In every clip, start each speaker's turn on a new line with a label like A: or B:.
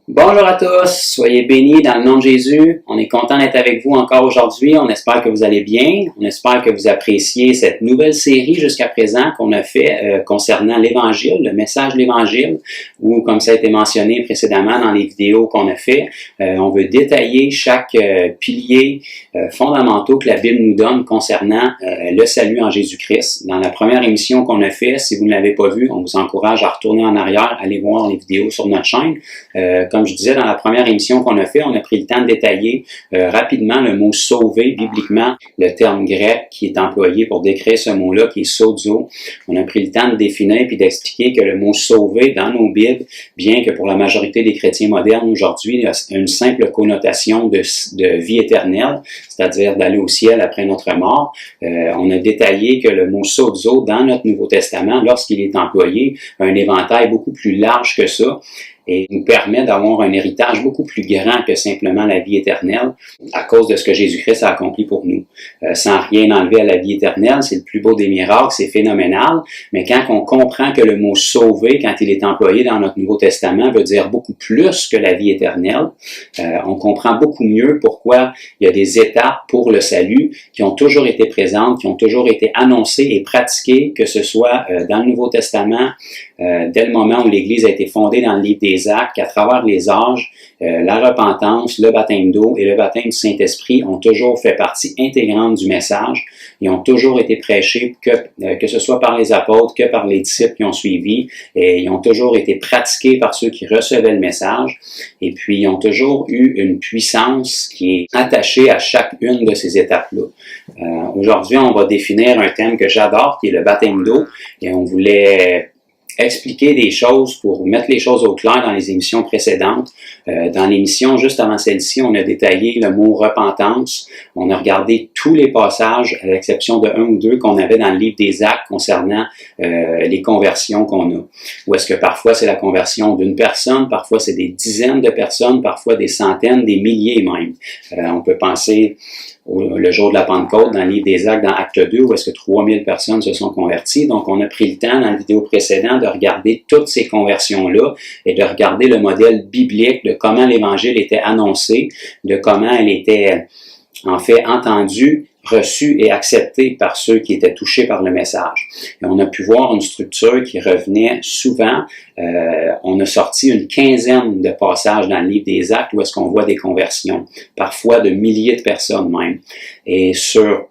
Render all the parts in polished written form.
A: Bonjour à tous, soyez bénis dans le nom de Jésus. On est content d'être avec vous encore aujourd'hui. On espère que vous allez bien. On espère que vous appréciez cette nouvelle série jusqu'à présent qu'on a fait concernant l'Évangile, le message de l'Évangile, où, comme ça a été mentionné précédemment dans les vidéos qu'on a fait, on veut détailler chaque pilier fondamentaux que la Bible nous donne concernant le salut en Jésus-Christ. Dans la première émission qu'on a fait, si vous ne l'avez pas vue, on vous encourage à retourner en arrière, aller voir les vidéos sur notre chaîne. Comme je disais dans la première émission qu'on a fait, on a pris le temps de détailler rapidement le mot « sauver » bibliquement, le terme grec qui est employé pour décrire ce mot-là, qui est « sozo ». On a pris le temps de définir puis d'expliquer que le mot « sauver » dans nos Bibles, bien que pour la majorité des chrétiens modernes aujourd'hui, a une simple connotation de vie éternelle, c'est-à-dire d'aller au ciel après notre mort. On a détaillé que le mot « sozo » dans notre Nouveau Testament, lorsqu'il est employé, a un éventail beaucoup plus large que ça, et nous permet d'avoir un héritage beaucoup plus grand que simplement la vie éternelle à cause de ce que Jésus-Christ a accompli pour nous. Sans rien enlever à la vie éternelle, c'est le plus beau des miracles, c'est phénoménal, mais quand on comprend que le mot « sauver », quand il est employé dans notre Nouveau Testament, veut dire beaucoup plus que la vie éternelle, on comprend beaucoup mieux pourquoi il y a des étapes pour le salut qui ont toujours été présentes, qui ont toujours été annoncées et pratiquées, que ce soit dans le Nouveau Testament, dès le moment où l'Église a été fondée dans le livre des Actes, qu'à travers les âges, la repentance, le baptême d'eau et le baptême du Saint-Esprit ont toujours fait partie intégrante du message et ont toujours été prêchés, que ce soit par les apôtres, que par les disciples qui ont suivi, et ils ont toujours été pratiqués par ceux qui recevaient le message, et puis ils ont toujours eu une puissance qui est attachée à chacune de ces étapes-là. Aujourd'hui, on va définir un thème que j'adore, qui est le baptême d'eau, et on voulait expliquer des choses pour mettre les choses au clair dans les émissions précédentes. Dans l'émission juste avant celle-ci, on a détaillé le mot repentance. On a regardé tous les passages, à l'exception de un ou deux qu'on avait dans le livre des Actes concernant les conversions qu'on a. Ou est-ce que parfois c'est la conversion d'une personne, parfois c'est des dizaines de personnes, parfois des centaines, des milliers même. On peut penser le jour de la Pentecôte, dans le livre des Actes, dans Acte 2, où est-ce que 3000 personnes se sont converties. Donc, on a pris le temps, dans la vidéo précédente, de regarder toutes ces conversions-là et de regarder le modèle biblique de comment l'Évangile était annoncé, de comment elle était, en fait, entendue, reçue et acceptée par ceux qui étaient touchés par le message. Et on a pu voir une structure qui revenait souvent. On a sorti une quinzaine de passages dans le livre des Actes où est-ce qu'on voit des conversions, parfois de milliers de personnes même. Et sur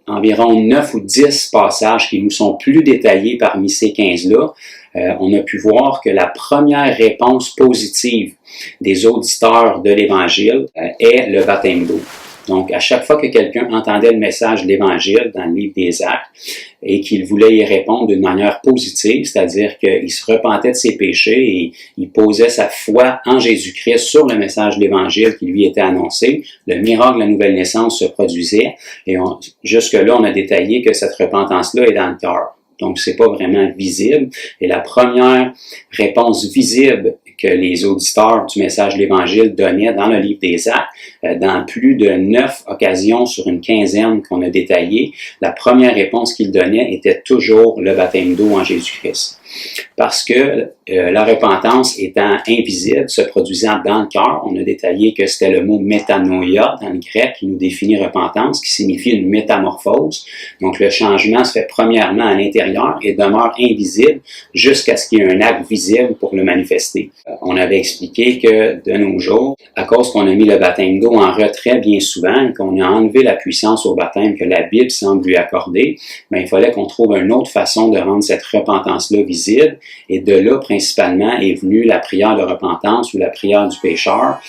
A: environ 9 ou 10 passages qui nous sont plus détaillés parmi ces 15-là, on a pu voir que la première réponse positive des auditeurs de l'Évangile est le baptême d'eau. Donc, à chaque fois que quelqu'un entendait le message de l'Évangile dans le livre des Actes et qu'il voulait y répondre d'une manière positive, c'est-à-dire qu'il se repentait de ses péchés et il posait sa foi en Jésus-Christ sur le message de l'Évangile qui lui était annoncé, le miracle de la nouvelle naissance se produisait et jusque-là, on a détaillé que cette repentance-là est dans le cœur. Donc, c'est pas vraiment visible. Et la première réponse visible que les auditeurs du message de l'Évangile donnaient dans le livre des Actes, dans plus de 9 occasions sur une quinzaine qu'on a détaillées, la première réponse qu'ils donnaient était toujours le baptême d'eau en Jésus-Christ. Parce que la repentance étant invisible, se produisant dans le cœur, on a détaillé que c'était le mot métanoïa dans le grec qui nous définit repentance, qui signifie une métamorphose. Donc le changement se fait premièrement à l'intérieur et demeure invisible jusqu'à ce qu'il y ait un acte visible pour le manifester. On avait expliqué que de nos jours, à cause qu'on a mis le baptême d'eau en retrait bien souvent et qu'on a enlevé la puissance au baptême que la Bible semble lui accorder, ben, il fallait qu'on trouve une autre façon de rendre cette repentance-là visible. Et de là, principalement, est venue la prière de repentance ou la prière du pécheur,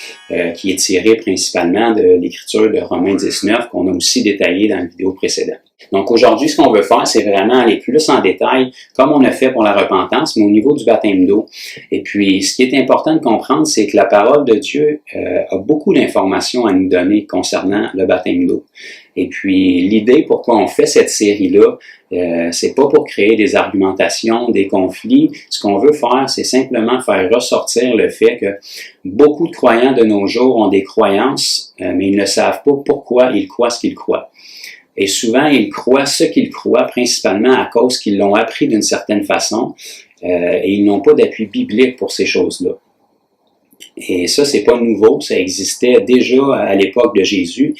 A: qui est tirée principalement de l'écriture de Romains 19, qu'on a aussi détaillé dans la vidéo précédente. Donc aujourd'hui, ce qu'on veut faire, c'est vraiment aller plus en détail, comme on a fait pour la repentance, mais au niveau du baptême d'eau. Et puis, ce qui est important de comprendre, c'est que la parole de Dieu a beaucoup d'informations à nous donner concernant le baptême d'eau. Et puis, l'idée pourquoi on fait cette série-là, c'est pas pour créer des argumentations, des conflits. Ce qu'on veut faire, c'est simplement faire ressortir le fait que beaucoup de croyants de nos jours ont des croyances, mais ils ne savent pas pourquoi ils croient ce qu'ils croient. Et souvent, ils croient ce qu'ils croient, principalement à cause qu'ils l'ont appris d'une certaine façon, et ils n'ont pas d'appui biblique pour ces choses-là. Et ça, c'est pas nouveau, ça existait déjà à l'époque de Jésus.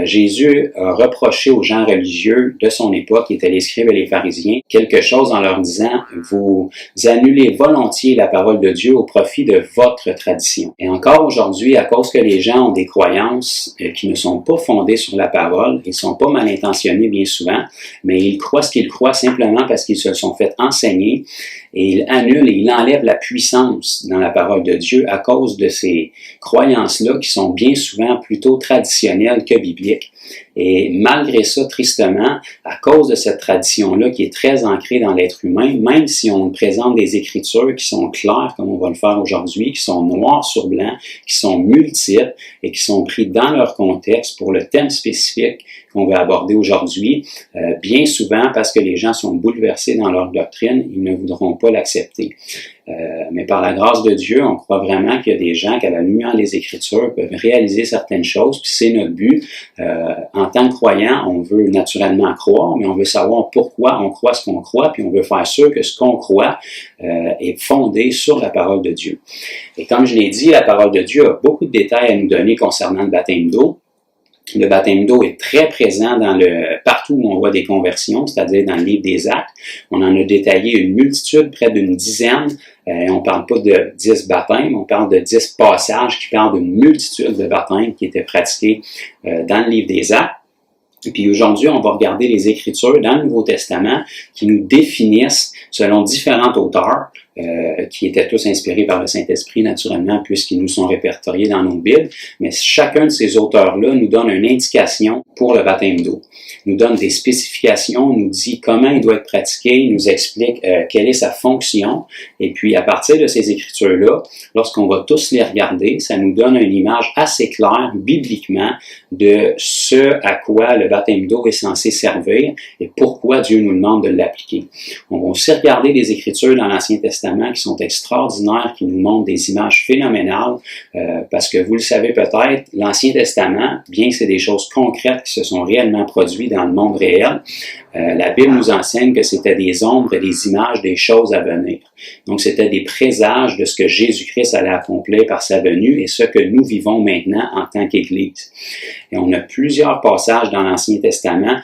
A: Jésus a reproché aux gens religieux de son époque, qui étaient les scribes et les pharisiens, quelque chose en leur disant « Vous annulez volontiers la parole de Dieu au profit de votre tradition. » Et encore aujourd'hui, à cause que les gens ont des croyances qui ne sont pas fondées sur la parole, ils sont pas mal intentionnés bien souvent, mais ils croient ce qu'ils croient simplement parce qu'ils se sont fait enseigner, et ils annulent et ils enlèvent la puissance dans la parole de Dieu à cause de ces croyances-là qui sont bien souvent plutôt traditionnelles que bibliques. Et malgré ça, tristement, à cause de cette tradition-là qui est très ancrée dans l'être humain, même si on présente des écritures qui sont claires, comme on va le faire aujourd'hui, qui sont noires sur blanc, qui sont multiples et qui sont pris dans leur contexte pour le thème spécifique qu'on va aborder aujourd'hui, bien souvent, parce que les gens sont bouleversés dans leur doctrine, ils ne voudront pas l'accepter. Mais par la grâce de Dieu, on croit vraiment qu'il y a des gens qui, à la lumière des Écritures, peuvent réaliser certaines choses, puis c'est notre but. En tant que croyant, on veut naturellement croire, mais on veut savoir pourquoi on croit ce qu'on croit, puis on veut faire sûr que ce qu'on croit est fondé sur la parole de Dieu. Et comme je l'ai dit, la parole de Dieu a beaucoup de détails à nous donner concernant le baptême d'eau. Le baptême d'eau est très présent partout où on voit des conversions, c'est-à-dire dans le livre des Actes. On en a détaillé une multitude, près d'une dizaine. On ne parle pas de 10 baptêmes, on parle de 10 passages qui parlent d'une multitude de baptêmes qui étaient pratiqués dans le livre des Actes. Et puis aujourd'hui, on va regarder les Écritures dans le Nouveau Testament qui nous définissent selon différents auteurs, qui étaient tous inspirés par le Saint-Esprit naturellement, puisqu'ils nous sont répertoriés dans nos Bibles. Mais chacun de ces auteurs-là nous donne une indication pour le baptême d'eau. Nous donne des spécifications, nous dit comment il doit être pratiqué, nous explique quelle est sa fonction. Et puis à partir de ces Écritures-là, lorsqu'on va tous les regarder, ça nous donne une image assez claire, bibliquement, de ce à quoi le baptême d'eau est censé servir et pourquoi Dieu nous demande de l'appliquer. On va aussi regarder des Écritures dans l'Ancien Testament qui sont extraordinaires, qui nous montrent des images phénoménales, parce que vous le savez peut-être, l'Ancien Testament, bien que c'est des choses concrètes qui se sont réellement produites dans le monde réel, la Bible nous enseigne que c'était des ombres et des images des choses à venir. Donc c'était des présages de ce que Jésus-Christ allait accomplir par sa venue et ce que nous vivons maintenant en tant qu'Église. Et on a plusieurs passages dans l'Ancien Testament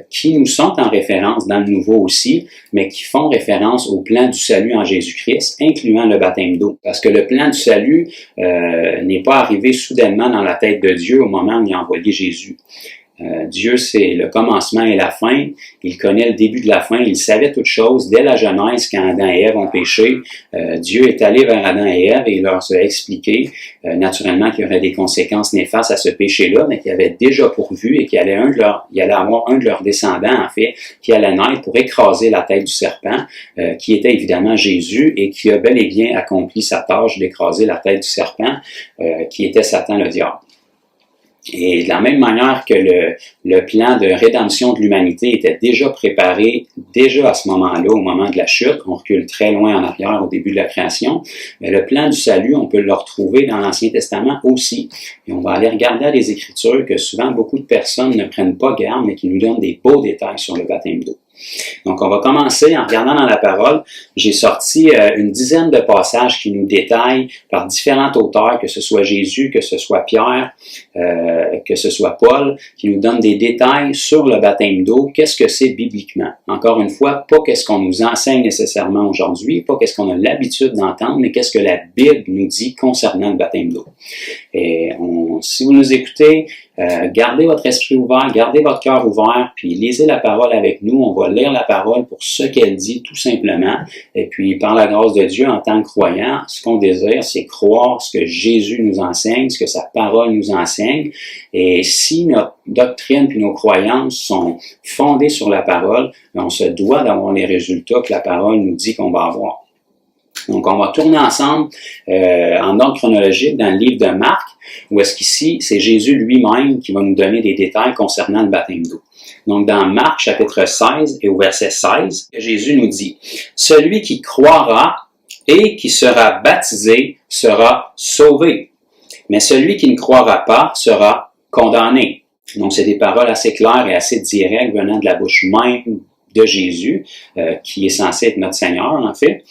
A: qui nous sont en référence dans le Nouveau aussi, mais qui font référence au plan du salut en Jésus-Christ, incluant le baptême d'eau. Parce que le plan du salut n'est pas arrivé soudainement dans la tête de Dieu au moment où il a envoyé Jésus. Dieu, c'est le commencement et la fin. Il connaît le début de la fin. Il savait toutes choses. Dès la Genèse, quand Adam et Ève ont péché, Dieu est allé vers Adam et Ève et il leur a expliqué, naturellement, qu'il y aurait des conséquences néfastes à ce péché-là, mais qu'il avait déjà pourvu et qu'il allait avoir un de leurs descendants, en fait, qui allait naître pour écraser la tête du serpent, qui était évidemment Jésus et qui a bel et bien accompli sa tâche d'écraser la tête du serpent, qui était Satan le diable. Et de la même manière que le plan de rédemption de l'humanité était déjà préparé, déjà à ce moment-là, au moment de la chute, on recule très loin en arrière au début de la création, mais le plan du salut, on peut le retrouver dans l'Ancien Testament aussi. Et on va aller regarder à des Écritures que souvent beaucoup de personnes ne prennent pas garde, mais qui nous donnent des beaux détails sur le baptême d'eau. Donc, on va commencer en regardant dans la parole. J'ai sorti une dizaine de passages qui nous détaillent par différents auteurs, que ce soit Jésus, que ce soit Pierre, que ce soit Paul, qui nous donnent des détails sur le baptême d'eau. Qu'est-ce que c'est bibliquement? Encore une fois, pas qu'est-ce qu'on nous enseigne nécessairement aujourd'hui, pas qu'est-ce qu'on a l'habitude d'entendre, mais qu'est-ce que la Bible nous dit concernant le baptême d'eau. Et si vous nous écoutez, gardez votre esprit ouvert, gardez votre cœur ouvert, puis lisez la parole avec nous. On va lire la parole pour ce qu'elle dit, tout simplement. Et puis, par la grâce de Dieu, en tant que croyant, ce qu'on désire, c'est croire ce que Jésus nous enseigne, ce que sa parole nous enseigne. Et si notre doctrine puis nos croyances sont fondées sur la parole, on se doit d'avoir les résultats que la parole nous dit qu'on va avoir. Donc, on va tourner ensemble en ordre chronologique dans le livre de Marc, où est-ce qu'ici, c'est Jésus lui-même qui va nous donner des détails concernant le baptême d'eau. Donc, dans Marc, chapitre 16 et au verset 16, Jésus nous dit « Celui qui croira et qui sera baptisé sera sauvé, mais celui qui ne croira pas sera condamné. » Donc, c'est des paroles assez claires et assez directes venant de la bouche même de Jésus, qui est censé être notre Seigneur, en fait.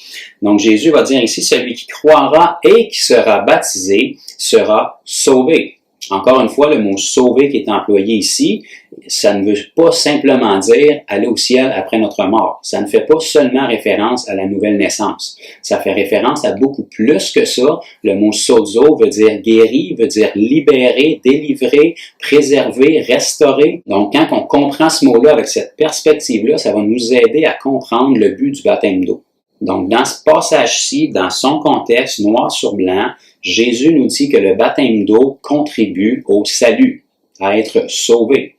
A: Donc, Jésus va dire ici, celui qui croira et qui sera baptisé sera sauvé. Encore une fois, le mot « sauver » qui est employé ici, ça ne veut pas simplement dire aller au ciel après notre mort. Ça ne fait pas seulement référence à la nouvelle naissance. Ça fait référence à beaucoup plus que ça. Le mot « sozo » veut dire guéri, veut dire libérer, délivrer, préserver, restaurer. Donc, quand on comprend ce mot-là avec cette perspective-là, ça va nous aider à comprendre le but du baptême d'eau. Donc, dans ce passage-ci, dans son contexte, noir sur blanc, Jésus nous dit que le baptême d'eau contribue au salut, à être sauvé.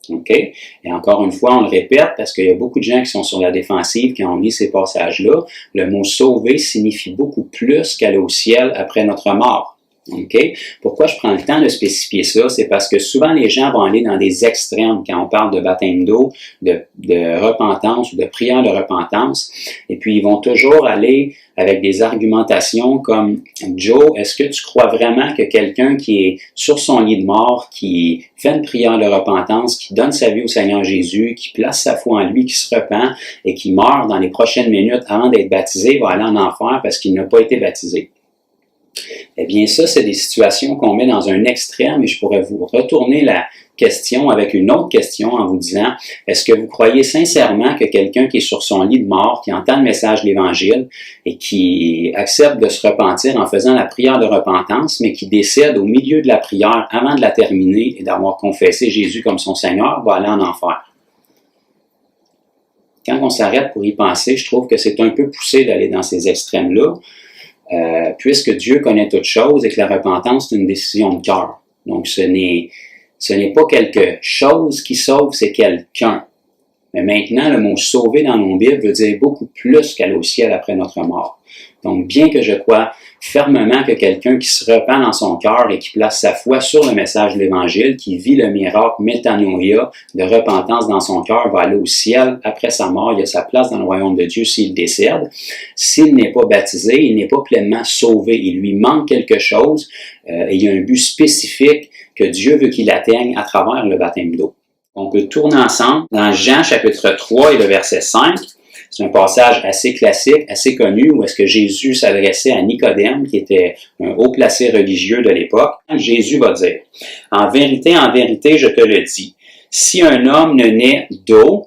A: OK? Et encore une fois, on le répète parce qu'il y a beaucoup de gens qui sont sur la défensive quand on lit ces passages-là. Le mot « sauver » signifie beaucoup plus qu'aller au ciel après notre mort. OK? Pourquoi je prends le temps de spécifier ça? C'est parce que souvent les gens vont aller dans des extrêmes quand on parle de baptême d'eau, de repentance ou de prière de repentance. Et puis ils vont toujours aller avec des argumentations comme « Joe, est-ce que tu crois vraiment que quelqu'un qui est sur son lit de mort, qui fait une prière de repentance, qui donne sa vie au Seigneur Jésus, qui place sa foi en lui, qui se repent et qui meurt dans les prochaines minutes avant d'être baptisé, va aller en enfer parce qu'il n'a pas été baptisé? » Eh bien, ça, c'est des situations qu'on met dans un extrême et je pourrais vous retourner la question avec une autre question en vous disant, est-ce que vous croyez sincèrement que quelqu'un qui est sur son lit de mort, qui entend le message de l'Évangile et qui accepte de se repentir en faisant la prière de repentance, mais qui décède au milieu de la prière avant de la terminer et d'avoir confessé Jésus comme son Seigneur, va aller en enfer? Quand on s'arrête pour y penser, je trouve que c'est un peu poussé d'aller dans ces extrêmes-là. Puisque Dieu connaît toutes choses et que la repentance est une décision de cœur. Donc, ce n'est pas quelque chose qui sauve, c'est quelqu'un. Mais maintenant, le mot « sauver » dans nos Bibles veut dire beaucoup plus qu'aller au ciel après notre mort. Donc, bien que je crois fermement que quelqu'un qui se repent dans son cœur et qui place sa foi sur le message de l'Évangile, qui vit le miracle métanoïa de repentance dans son cœur, va aller au ciel après sa mort, il a sa place dans le royaume de Dieu s'il décède. S'il n'est pas baptisé, il n'est pas pleinement sauvé. Il lui manque quelque chose et il y a un but spécifique que Dieu veut qu'il atteigne à travers le baptême d'eau. On peut tourner ensemble dans Jean chapitre 3 et le verset 5. C'est un passage assez classique, assez connu, où est-ce que Jésus s'adressait à Nicodème, qui était un haut placé religieux de l'époque. Jésus va dire, « en vérité, je te le dis, si un homme ne naît d'eau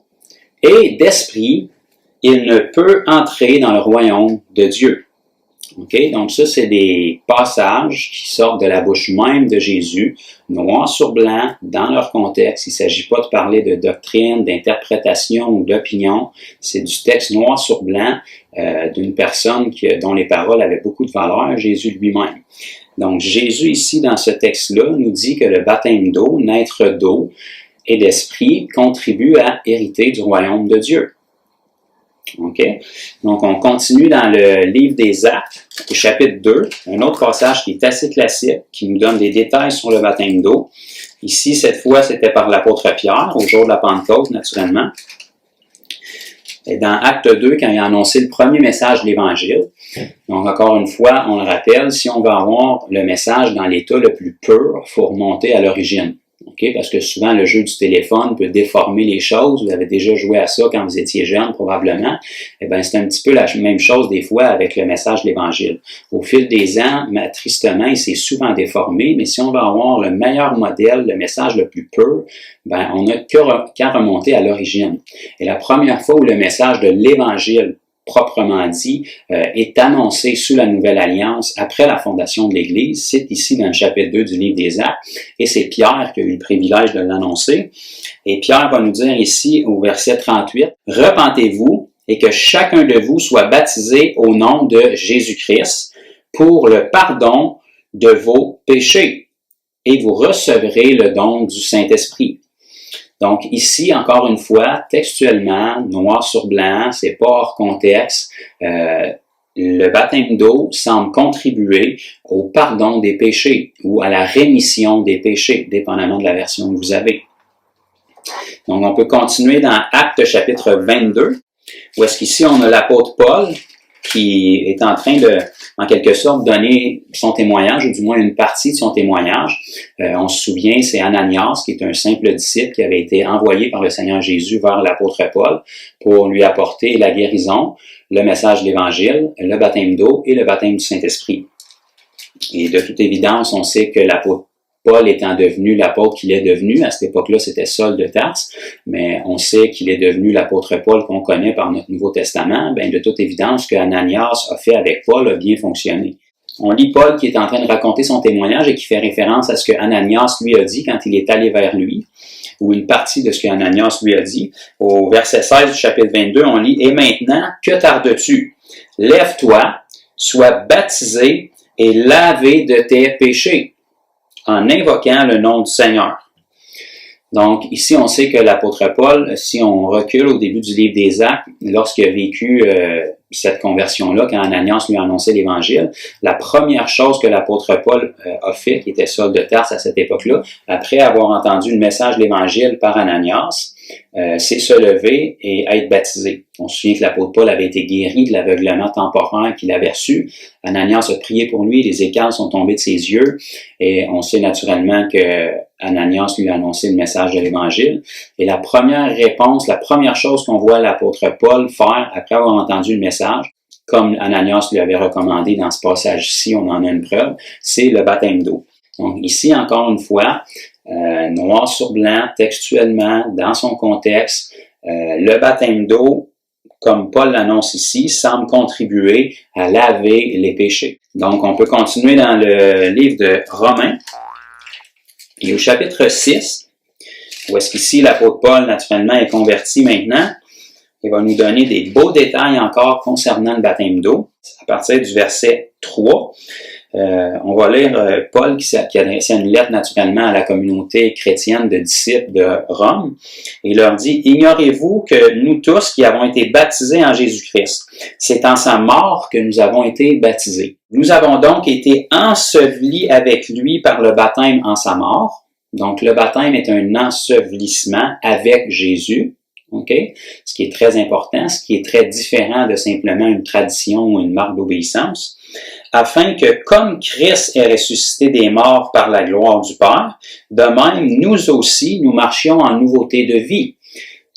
A: et d'esprit, il ne peut entrer dans le royaume de Dieu. » Okay? Donc ça, c'est des passages qui sortent de la bouche même de Jésus, noir sur blanc, dans leur contexte. Il ne s'agit pas de parler de doctrine, d'interprétation ou d'opinion. C'est du texte noir sur blanc d'une personne dont les paroles avaient beaucoup de valeur, Jésus lui-même. Donc Jésus ici, dans ce texte-là, nous dit que le baptême d'eau, naître d'eau et d'esprit, contribue à hériter du royaume de Dieu. OK? Donc, on continue dans le livre des Actes, au chapitre 2, un autre passage qui est assez classique, qui nous donne des détails sur le baptême d'eau. Ici, cette fois, c'était par l'apôtre Pierre, au jour de la Pentecôte, naturellement. Et dans Acte 2, quand il a annoncé le premier message de l'Évangile, donc encore une fois, on le rappelle, si on veut avoir le message dans l'état le plus pur, il faut remonter à l'origine. Okay? Parce que souvent, le jeu du téléphone peut déformer les choses. Vous avez déjà joué à ça quand vous étiez jeune, probablement. Eh bien, c'est un petit peu la même chose des fois avec le message de l'Évangile. Au fil des ans, tristement, il s'est souvent déformé, mais si on veut avoir le meilleur modèle, le message le plus pur, ben, on n'a qu'à remonter à l'origine. Et la première fois où le message de l'Évangile proprement dit, est annoncé sous la Nouvelle Alliance après la fondation de l'Église. C'est ici dans le chapitre 2 du livre des Actes, et c'est Pierre qui a eu le privilège de l'annoncer. Et Pierre va nous dire ici au verset 38, « Repentez-vous et que chacun de vous soit baptisé au nom de Jésus-Christ pour le pardon de vos péchés, et vous recevrez le don du Saint-Esprit. » Donc ici, encore une fois, textuellement, noir sur blanc, c'est pas hors contexte, le baptême d'eau semble contribuer au pardon des péchés ou à la rémission des péchés, dépendamment de la version que vous avez. Donc on peut continuer dans Actes chapitre 22, où est-ce qu'ici on a l'apôtre Paul qui est en train de, en quelque sorte, donner son témoignage, ou du moins une partie de son témoignage. On se souvient, c'est Ananias, qui est un simple disciple qui avait été envoyé par le Seigneur Jésus vers l'apôtre Paul pour lui apporter la guérison, le message de l'Évangile, le baptême d'eau et le baptême du Saint-Esprit. Et de toute évidence, on sait que l'apôtre Paul étant devenu l'apôtre qu'il est devenu, à cette époque-là, c'était Saul de Tarse, mais on sait qu'il est devenu l'apôtre Paul qu'on connaît par notre Nouveau Testament. Bien, de toute évidence, ce que Ananias a fait avec Paul a bien fonctionné. On lit Paul qui est en train de raconter son témoignage et qui fait référence à ce que Ananias lui a dit quand il est allé vers lui, ou une partie de ce que Ananias lui a dit. Au verset 16 du chapitre 22, on lit « Et maintenant, que tardes-tu? Lève-toi, sois baptisé et lavé de tes péchés, en invoquant le nom du Seigneur. » Donc, ici, on sait que l'apôtre Paul, si on recule au début du livre des Actes, lorsqu'il a vécu cette conversion-là, quand Ananias lui a annoncé l'Évangile, la première chose que l'apôtre Paul a fait, qui était Saul de Tarse à cette époque-là, après avoir entendu le message de l'Évangile par Ananias, c'est se lever et être baptisé. On se souvient que l'apôtre Paul avait été guéri de l'aveuglement temporaire qu'il avait reçu. Ananias a prié pour lui, les écailles sont tombées de ses yeux, et on sait naturellement que Ananias lui a annoncé le message de l'Évangile. Et la première réponse, la première chose qu'on voit l'apôtre Paul faire après avoir entendu le message, comme Ananias lui avait recommandé dans ce passage-ci, on en a une preuve, c'est le baptême d'eau. Donc ici, encore une fois, noir sur blanc, textuellement, dans son contexte, le baptême d'eau, comme Paul l'annonce ici, semble contribuer à laver les péchés. Donc, on peut continuer dans le livre de Romains, et au chapitre 6, où est-ce qu'ici l'apôtre Paul, naturellement, est converti maintenant, il va nous donner des beaux détails encore concernant le baptême d'eau. À partir du verset 3, on va lire Paul qui adressait une lettre naturellement à la communauté chrétienne de disciples de Rome. Et il leur dit « Ignorez-vous que nous tous qui avons été baptisés en Jésus-Christ, c'est en sa mort que nous avons été baptisés. Nous avons donc été ensevelis avec lui par le baptême en sa mort. » Donc le baptême est un ensevelissement avec Jésus. Okay? Ce qui est très important, ce qui est très différent de simplement une tradition ou une marque d'obéissance, afin que, comme Christ est ressuscité des morts par la gloire du Père, de même, nous aussi, nous marchions en nouveauté de vie.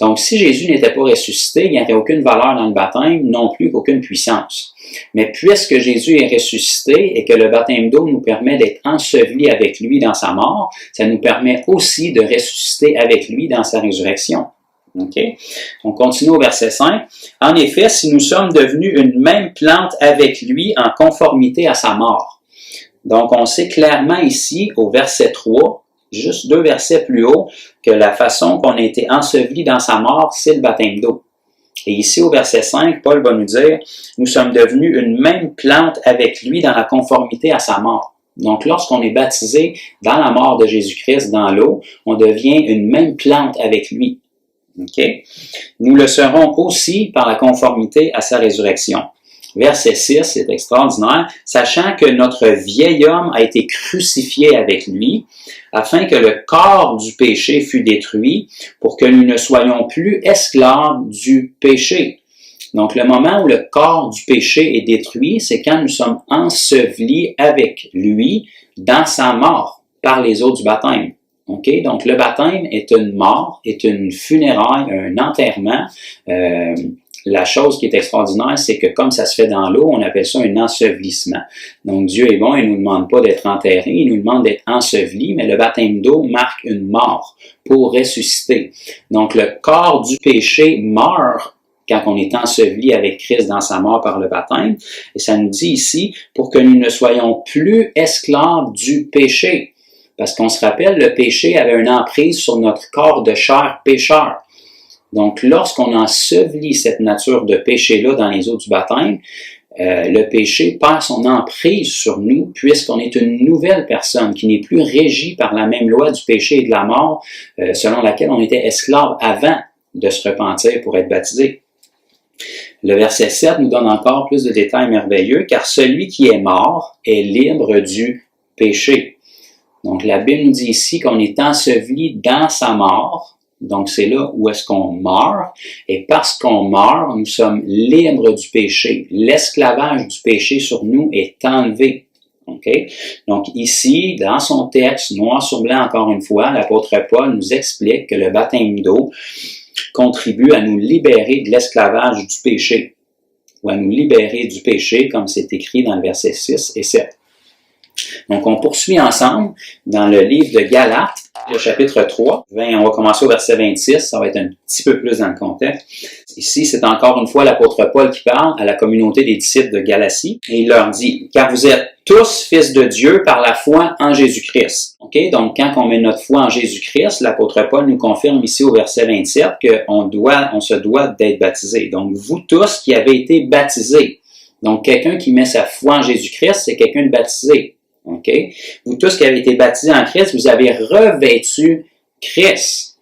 A: Donc, si Jésus n'était pas ressuscité, il n'y aurait aucune valeur dans le baptême, non plus qu'aucune puissance. Mais puisque Jésus est ressuscité et que le baptême d'eau nous permet d'être ensevelis avec lui dans sa mort, ça nous permet aussi de ressusciter avec lui dans sa résurrection. Okay. On continue au verset 5. « En effet, si nous sommes devenus une même plante avec lui en conformité à sa mort. » Donc, on sait clairement ici, au verset 3, juste 2 versets plus haut, que la façon qu'on a été enseveli dans sa mort, c'est le baptême d'eau. Et ici, au verset 5, Paul va nous dire « Nous sommes devenus une même plante avec lui dans la conformité à sa mort. » Donc, lorsqu'on est baptisé dans la mort de Jésus-Christ dans l'eau, on devient une même plante avec lui. Okay. Nous le serons aussi par la conformité à sa résurrection. Verset 6, c'est extraordinaire. « Sachant que notre vieil homme a été crucifié avec lui, afin que le corps du péché fût détruit, pour que nous ne soyons plus esclaves du péché. » Donc, le moment où le corps du péché est détruit, c'est quand nous sommes ensevelis avec lui dans sa mort, par les eaux du baptême. Okay? Donc, le baptême est une mort, est une funéraille, un enterrement. La chose qui est extraordinaire, c'est que comme ça se fait dans l'eau, on appelle ça un ensevelissement. Donc, Dieu est bon, il ne nous demande pas d'être enterré, il nous demande d'être enseveli, mais le baptême d'eau marque une mort pour ressusciter. Donc, le corps du péché meurt quand on est enseveli avec Christ dans sa mort par le baptême. Et ça nous dit ici, pour que nous ne soyons plus esclaves du péché. Parce qu'on se rappelle, le péché avait une emprise sur notre corps de chair pécheur. Donc, lorsqu'on ensevelit cette nature de péché-là dans les eaux du baptême, le péché perd son emprise sur nous puisqu'on est une nouvelle personne qui n'est plus régie par la même loi du péché et de la mort selon laquelle on était esclave avant de se repentir pour être baptisé. Le verset 7 nous donne encore plus de détails merveilleux, car celui qui est mort est libre du péché. Donc, la Bible nous dit ici qu'on est enseveli dans sa mort, Donc, c'est là où est-ce qu'on meurt. Et parce qu'on meurt, nous sommes libres du péché. L'esclavage du péché sur nous est enlevé. Okay? Donc, ici, dans son texte, noir sur blanc encore une fois, l'apôtre Paul nous explique que le baptême d'eau contribue à nous libérer de l'esclavage du péché, ou à nous libérer du péché, comme c'est écrit dans le verset 6 et 7. Donc, on poursuit ensemble dans le livre de Galates, le chapitre 3. On va commencer au verset 26, ça va être un petit peu plus dans le contexte. Ici, c'est encore une fois l'apôtre Paul qui parle à la communauté des disciples de Galatie, et il leur dit « Car vous êtes tous fils de Dieu par la foi en Jésus-Christ. » Okay? Donc, quand on met notre foi en Jésus-Christ, l'apôtre Paul nous confirme ici au verset 27 qu'on se doit d'être baptisé. Donc, vous tous qui avez été baptisés. Donc, quelqu'un qui met sa foi en Jésus-Christ, c'est quelqu'un de baptisé. Okay? Vous tous qui avez été baptisés en Christ, vous avez revêtu Christ.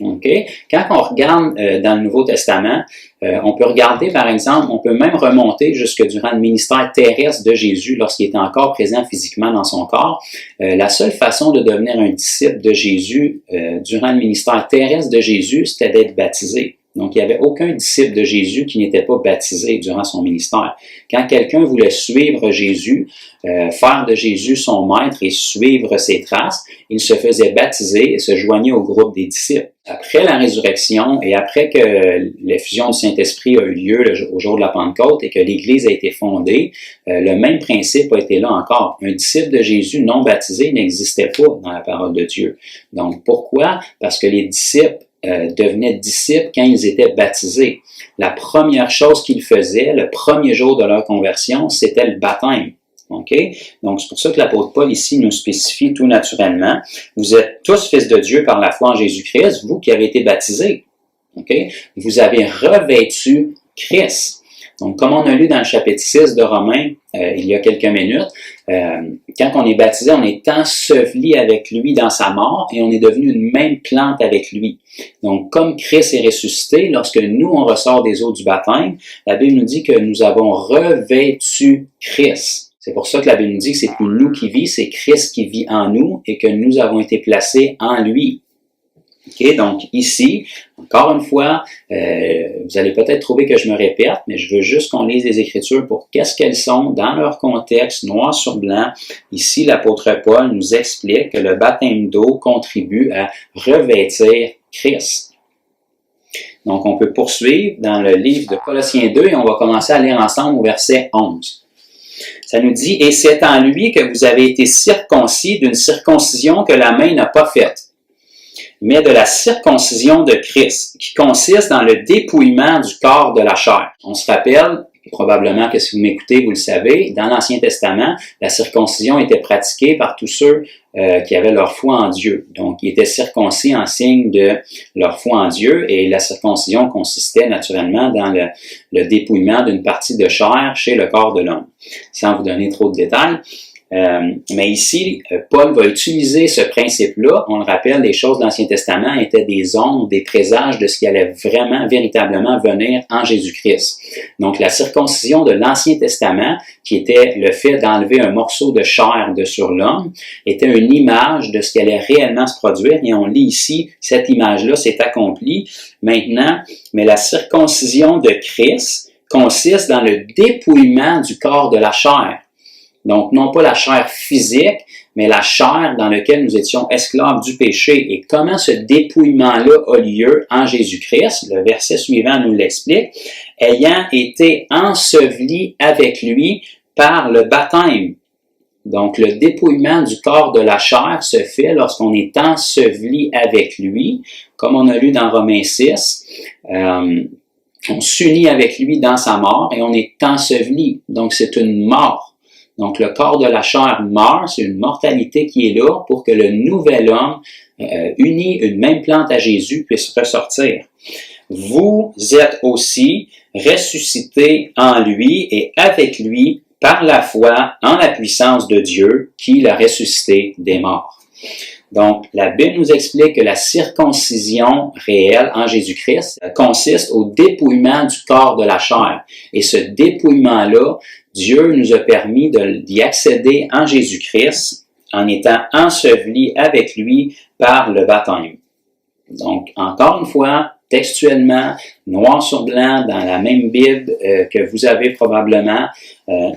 A: Okay? Quand on regarde dans le Nouveau Testament, on peut regarder, par exemple, on peut même remonter jusque durant le ministère terrestre de Jésus, lorsqu'il était encore présent physiquement dans son corps. La seule façon de devenir un disciple de Jésus durant le ministère terrestre de Jésus, c'était d'être baptisé. Donc, il n'y avait aucun disciple de Jésus qui n'était pas baptisé durant son ministère. Quand quelqu'un voulait suivre Jésus, faire de Jésus son maître et suivre ses traces, il se faisait baptiser et se joignait au groupe des disciples. Après la résurrection et après que l'effusion du Saint-Esprit a eu lieu au jour de la Pentecôte et que l'Église a été fondée, le même principe a été là encore. Un disciple de Jésus non baptisé n'existait pas dans la parole de Dieu. Donc, pourquoi? Parce que les disciples devenaient disciples quand ils étaient baptisés. La première chose qu'ils faisaient, le premier jour de leur conversion, c'était le baptême. Okay? Donc, c'est pour ça que l'apôtre Paul ici nous spécifie tout naturellement. Vous êtes tous fils de Dieu par la foi en Jésus-Christ, vous qui avez été baptisés. Okay? Vous avez revêtu Christ. Donc, comme on a lu dans le chapitre 6 de Romains, il y a quelques minutes, quand on est baptisé, on est enseveli avec lui dans sa mort et on est devenu une même plante avec lui. Donc, comme Christ est ressuscité, lorsque nous, on ressort des eaux du baptême, la Bible nous dit que nous avons revêtu Christ. C'est pour ça que la Bible nous dit que c'est plus nous qui vit, c'est Christ qui vit en nous et que nous avons été placés en lui. Okay, donc ici, encore une fois, vous allez peut-être trouver que je me répète, mais je veux juste qu'on lise les Écritures pour qu'est-ce qu'elles sont dans leur contexte, noir sur blanc. Ici, l'apôtre Paul nous explique que le baptême d'eau contribue à revêtir Christ. Donc, on peut poursuivre dans le livre de Colossiens 2 et on va commencer à lire ensemble au verset 11. Ça nous dit « Et c'est en lui que vous avez été circoncis d'une circoncision que la main n'a pas faite, mais de la circoncision de Christ, qui consiste dans le dépouillement du corps de la chair. » On se rappelle, probablement que si vous m'écoutez, vous le savez, dans l'Ancien Testament, la circoncision était pratiquée par tous ceux qui avaient leur foi en Dieu. Donc, ils étaient circoncis en signe de leur foi en Dieu, et la circoncision consistait naturellement dans le dépouillement d'une partie de chair chez le corps de l'homme. Sans vous donner trop de détails, mais ici, Paul va utiliser ce principe-là. On le rappelle, les choses de l'Ancien Testament étaient des ombres, des présages de ce qui allait vraiment, véritablement venir en Jésus-Christ. Donc, la circoncision de l'Ancien Testament, qui était le fait d'enlever un morceau de chair de sur l'homme, était une image de ce qui allait réellement se produire. Et on lit ici, cette image-là s'est accomplie maintenant, mais la circoncision de Christ consiste dans le dépouillement du corps de la chair. Donc, non pas la chair physique, mais la chair dans laquelle nous étions esclaves du péché. Et comment ce dépouillement-là a lieu en Jésus-Christ? Le verset suivant nous l'explique. Ayant été ensevelis avec lui par le baptême. Donc, le dépouillement du corps de la chair se fait lorsqu'on est enseveli avec lui, comme on a lu dans Romains 6. On s'unit avec lui dans sa mort et on est enseveli. Donc, c'est une mort. Donc, le corps de la chair meurt, c'est une mortalité qui est là pour que le nouvel homme, uni une même plante à Jésus, puisse ressortir. Vous êtes aussi ressuscités en lui et avec lui par la foi en la puissance de Dieu qui l'a ressuscité des morts. Donc, la Bible nous explique que la circoncision réelle en Jésus-Christ consiste au dépouillement du corps de la chair. Et ce dépouillement-là, Dieu nous a permis d'y accéder en Jésus-Christ en étant ensevelis avec lui par le baptême. Donc, encore une fois, textuellement, noir sur blanc, dans la même Bible que vous avez probablement,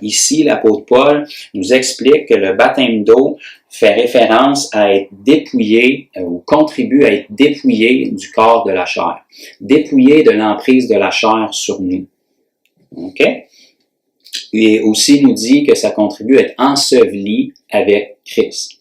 A: ici, l'apôtre Paul nous explique que le baptême d'eau fait référence à être dépouillé ou contribue à être dépouillé du corps de la chair, dépouillé de l'emprise de la chair sur nous. OK? Et aussi nous dit que ça contribue à être enseveli avec Christ.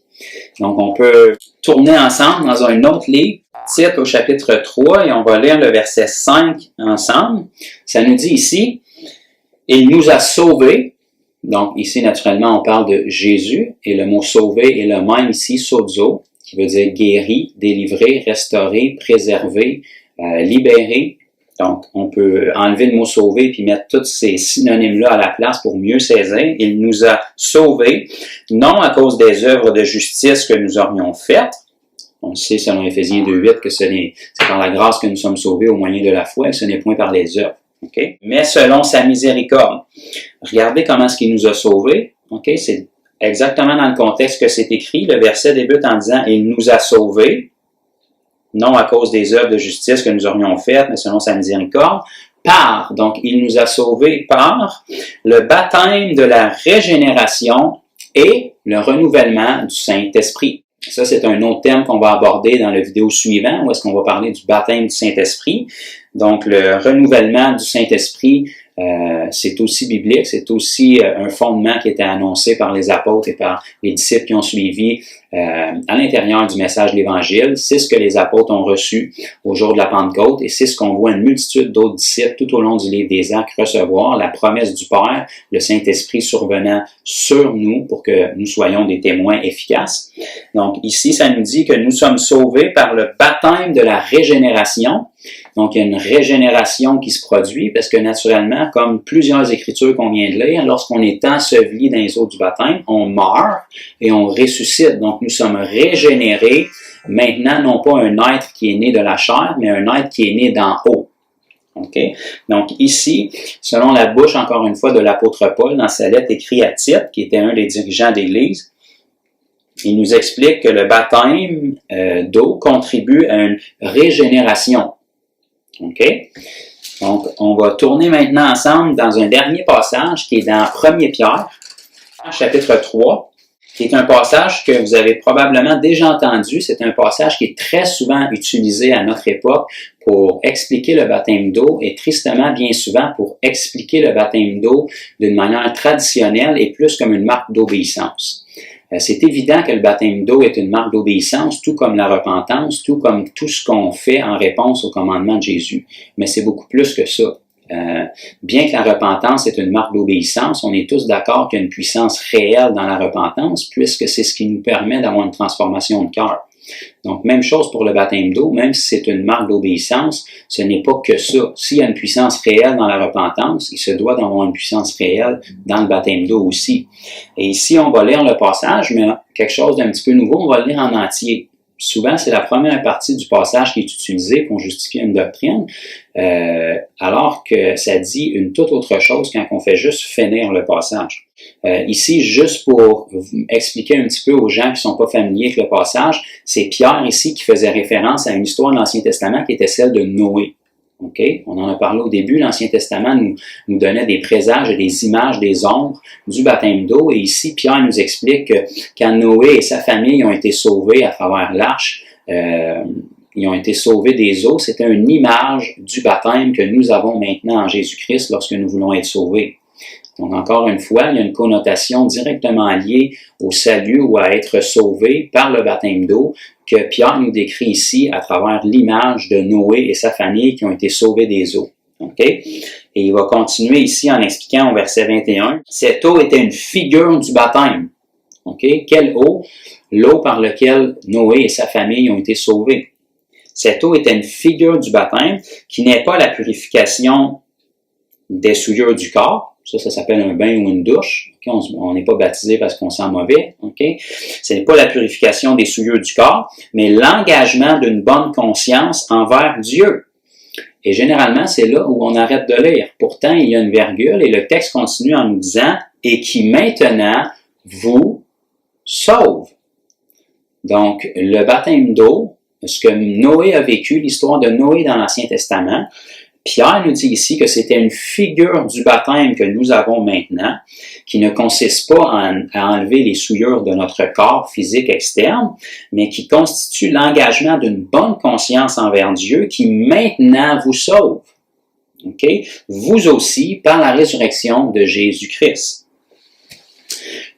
A: Donc, on peut tourner ensemble dans un autre livre, Tite au chapitre 3, et on va lire le verset 5 ensemble. Ça nous dit ici, « Il nous a sauvés ». Donc, ici, naturellement, on parle de Jésus, et le mot « sauver » est le même ici, « sozo », qui veut dire guéri, délivré, restauré, préservé, libéré. Donc, on peut enlever le mot « sauver » puis mettre tous ces synonymes-là à la place pour mieux saisir. Il nous a sauvés, non à cause des œuvres de justice que nous aurions faites. On sait, selon Éphésiens 2.8, que c'est par la grâce que nous sommes sauvés au moyen de la foi, et ce n'est point par les œuvres. Okay? Mais selon sa miséricorde. Regardez comment est-ce qu'il nous a sauvés. Okay? C'est exactement dans le contexte que c'est écrit. Le verset débute en disant « Il nous a sauvés ». Non à cause des œuvres de justice que nous aurions faites, mais selon sa miséricorde, par, donc il nous a sauvés par le baptême de la régénération et le renouvellement du Saint-Esprit. Ça, c'est un autre thème qu'on va aborder dans la vidéo suivante, où est-ce qu'on va parler du baptême du Saint-Esprit. Donc, le renouvellement du Saint-Esprit, c'est aussi biblique, c'est aussi un fondement qui était annoncé par les apôtres et par les disciples qui ont suivi à l'intérieur du message de l'Évangile. C'est ce que les apôtres ont reçu au jour de la Pentecôte et c'est ce qu'on voit une multitude d'autres disciples tout au long du livre des Actes recevoir, la promesse du Père, le Saint-Esprit survenant sur nous pour que nous soyons des témoins efficaces. Donc ici, ça nous dit que nous sommes sauvés par le baptême de la régénération. Donc, il y a une régénération qui se produit parce que naturellement, comme plusieurs écritures qu'on vient de lire, lorsqu'on est enseveli dans les eaux du baptême, on meurt et on ressuscite. Donc, nous sommes régénérés maintenant, non pas un être qui est né de la chair, mais un être qui est né d'en haut. Okay? Donc, ici, selon la bouche, encore une fois, de l'apôtre Paul, dans sa lettre écrite à Tite, qui était un des dirigeants d'Église, il nous explique que le baptême d'eau contribue à une régénération. OK? Donc, on va tourner maintenant ensemble dans un dernier passage qui est dans 1 Pierre, chapitre 3, qui est un passage que vous avez probablement déjà entendu. C'est un passage qui est très souvent utilisé à notre époque pour expliquer le baptême d'eau et tristement bien souvent pour expliquer le baptême d'eau d'une manière traditionnelle et plus comme une marque d'obéissance. C'est évident que le baptême d'eau est une marque d'obéissance, tout comme la repentance, tout comme tout ce qu'on fait en réponse au commandement de Jésus. Mais c'est beaucoup plus que ça. Bien que la repentance est une marque d'obéissance, on est tous d'accord qu'il y a une puissance réelle dans la repentance, puisque c'est ce qui nous permet d'avoir une transformation de cœur. Donc, même chose pour le baptême d'eau, même si c'est une marque d'obéissance, ce n'est pas que ça. S'il y a une puissance réelle dans la repentance, il se doit d'avoir une puissance réelle dans le baptême d'eau aussi. Et ici, on va lire le passage, mais quelque chose d'un petit peu nouveau, on va le lire en entier. Souvent, c'est la première partie du passage qui est utilisée pour justifier une doctrine, alors que ça dit une toute autre chose quand on fait juste finir le passage. Ici, juste pour expliquer un petit peu aux gens qui ne sont pas familiers avec le passage, c'est Pierre ici qui faisait référence à une histoire de l'Ancien Testament qui était celle de Noé. Okay? On en a parlé au début, l'Ancien Testament nous donnait des présages et des images, des ombres du baptême d'eau. Et ici, Pierre nous explique que quand Noé et sa famille ont été sauvés à travers l'arche, ils ont été sauvés des eaux. C'était une image du baptême que nous avons maintenant en Jésus-Christ lorsque nous voulons être sauvés. Donc, encore une fois, il y a une connotation directement liée au salut ou à être sauvé par le baptême d'eau que Pierre nous décrit ici à travers l'image de Noé et sa famille qui ont été sauvés des eaux. Okay? Et il va continuer ici en expliquant au verset 21, cette eau était une figure du baptême. Okay? Quelle eau? L'eau par laquelle Noé et sa famille ont été sauvés. Cette eau était une figure du baptême qui n'est pas la purification des souillures du corps. Ça s'appelle un bain ou une douche. Okay? On n'est pas baptisé parce qu'on sent mauvais. Okay? Ce n'est pas la purification des souillures du corps, mais l'engagement d'une bonne conscience envers Dieu. Et généralement, c'est là où on arrête de lire. Pourtant, il y a une virgule et le texte continue en nous disant « et qui maintenant vous sauve ». Donc, le baptême d'eau ce que Noé a vécu, l'histoire de Noé dans l'Ancien Testament, Pierre nous dit ici que c'était une figure du baptême que nous avons maintenant, qui ne consiste pas à enlever les souillures de notre corps physique externe, mais qui constitue l'engagement d'une bonne conscience envers Dieu qui maintenant vous sauve. Okay? Vous aussi, par la résurrection de Jésus-Christ.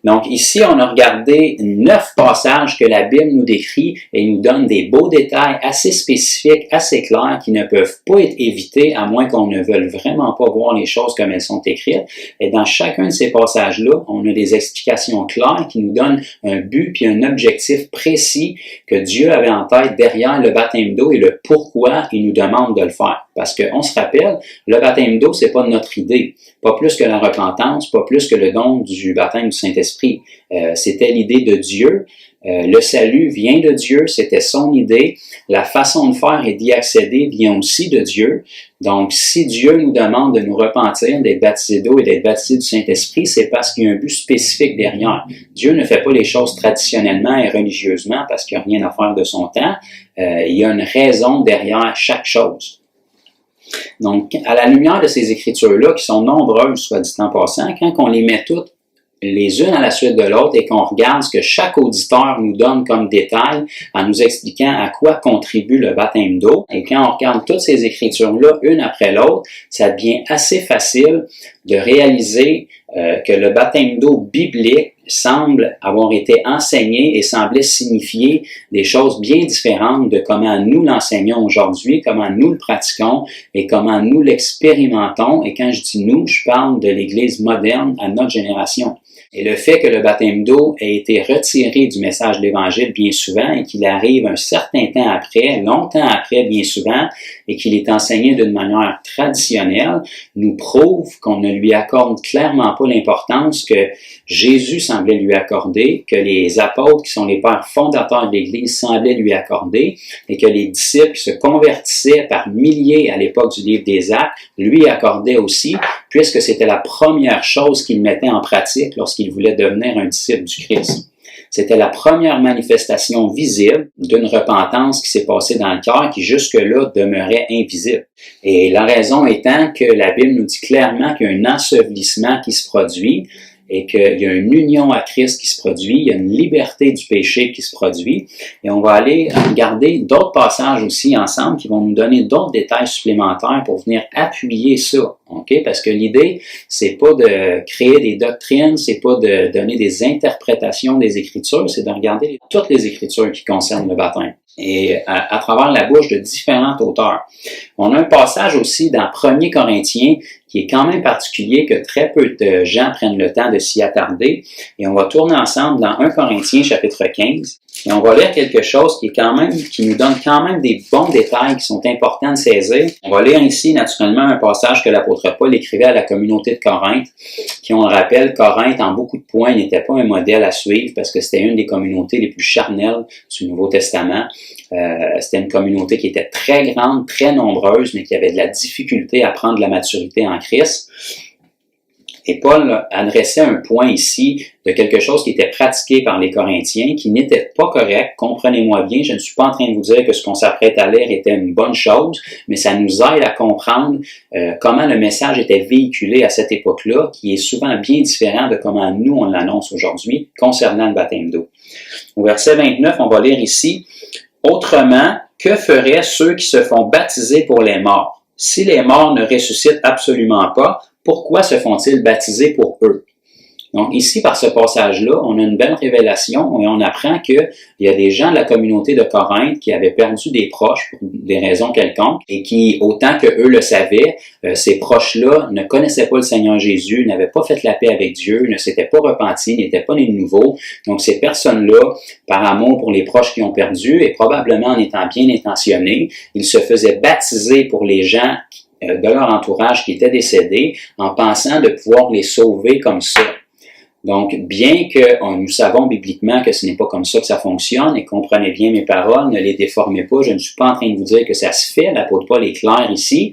A: Donc ici, on a regardé 9 passages que la Bible nous décrit et nous donne des beaux détails assez spécifiques, assez clairs, qui ne peuvent pas être évités à moins qu'on ne veuille vraiment pas voir les choses comme elles sont écrites. Et dans chacun de ces passages-là, on a des explications claires qui nous donnent un but puis un objectif précis que Dieu avait en tête derrière le baptême d'eau et le pourquoi il nous demande de le faire. Parce qu'on se rappelle, le baptême d'eau, c'est pas notre idée. Pas plus que la repentance, pas plus que le don du baptême du Saint-Esprit. C'était l'idée de Dieu. Le salut vient de Dieu, c'était son idée. La façon de faire et d'y accéder vient aussi de Dieu. Donc, si Dieu nous demande de nous repentir, d'être baptisés d'eau et d'être baptisés du Saint-Esprit, c'est parce qu'il y a un but spécifique derrière. Dieu ne fait pas les choses traditionnellement et religieusement parce qu'il n'y a rien à faire de son temps. Il y a une raison derrière chaque chose. Donc, à la lumière de ces écritures-là, qui sont nombreuses, soit dit en passant, quand on les met toutes les unes à la suite de l'autre et qu'on regarde ce que chaque auditeur nous donne comme détail en nous expliquant à quoi contribue le baptême d'eau, et quand on regarde toutes ces écritures-là, une après l'autre, ça devient assez facile de réaliser que le baptême d'eau biblique semble avoir été enseigné et semblait signifier des choses bien différentes de comment nous l'enseignons aujourd'hui, comment nous le pratiquons et comment nous l'expérimentons. Et quand je dis nous, je parle de l'Église moderne à notre génération. Et le fait que le baptême d'eau ait été retiré du message de l'Évangile bien souvent et qu'il arrive un certain temps après, longtemps après bien souvent, et qu'il est enseigné d'une manière traditionnelle, nous prouve qu'on ne lui accorde clairement pas l'importance que Jésus semblait lui accorder, que les apôtres, qui sont les pères fondateurs de l'Église, semblaient lui accorder, et que les disciples qui se convertissaient par milliers à l'époque du livre des Actes, lui accordaient aussi, puisque c'était la première chose qu'il mettait en pratique lorsqu'il voulait devenir un disciple du Christ. C'était la première manifestation visible d'une repentance qui s'est passée dans le cœur qui jusque-là demeurait invisible. Et la raison étant que la Bible nous dit clairement qu'il y a un ensevelissement qui se produit et qu'il y a une union à Christ qui se produit, il y a une liberté du péché qui se produit. Et on va aller regarder d'autres passages aussi ensemble qui vont nous donner d'autres détails supplémentaires pour venir appuyer ça. Okay? Parce que l'idée, c'est pas de créer des doctrines, c'est pas de donner des interprétations des Écritures, c'est de regarder toutes les Écritures qui concernent le baptême. Et à travers la bouche de différents auteurs. On a un passage aussi dans 1 Corinthiens qui est quand même particulier, que très peu de gens prennent le temps de s'y attarder. Et on va tourner ensemble dans 1 Corinthiens chapitre 15. Et on va lire quelque chose qui nous donne quand même des bons détails qui sont importants de saisir. On va lire ici, naturellement, un passage que l'apôtre Paul écrivait à la communauté de Corinthe, qui, on le rappelle, Corinthe, en beaucoup de points, n'était pas un modèle à suivre parce que c'était une des communautés les plus charnelles du Nouveau Testament. C'était une communauté qui était très grande, très nombreuse, mais qui avait de la difficulté à prendre la maturité en Christ. Et Paul adressait un point ici de quelque chose qui était pratiqué par les Corinthiens, qui n'était pas correct. Comprenez-moi bien, je ne suis pas en train de vous dire que ce qu'on s'apprête à lire était une bonne chose, mais ça nous aide à comprendre comment le message était véhiculé à cette époque-là, qui est souvent bien différent de comment nous on l'annonce aujourd'hui concernant le baptême d'eau. Au verset 29, on va lire ici: « Autrement, que feraient ceux qui se font baptiser pour les morts? Si les morts ne ressuscitent absolument pas, pourquoi se font-ils baptiser pour eux? » Donc ici, par ce passage-là, on a une belle révélation et on apprend qu'il y a des gens de la communauté de Corinthe qui avaient perdu des proches pour des raisons quelconques et qui, autant que eux le savaient, ces proches-là ne connaissaient pas le Seigneur Jésus, n'avaient pas fait la paix avec Dieu, ne s'étaient pas repentis, n'étaient pas nés de nouveau. Donc ces personnes-là, par amour pour les proches qui ont perdu et probablement en étant bien intentionnés, ils se faisaient baptiser pour les gens de leur entourage qui étaient décédés en pensant de pouvoir les sauver comme ça. Donc, bien que nous savons bibliquement que ce n'est pas comme ça que ça fonctionne, et comprenez bien mes paroles, ne les déformez pas, je ne suis pas en train de vous dire que ça se fait, l'apôtre Paul est clair ici.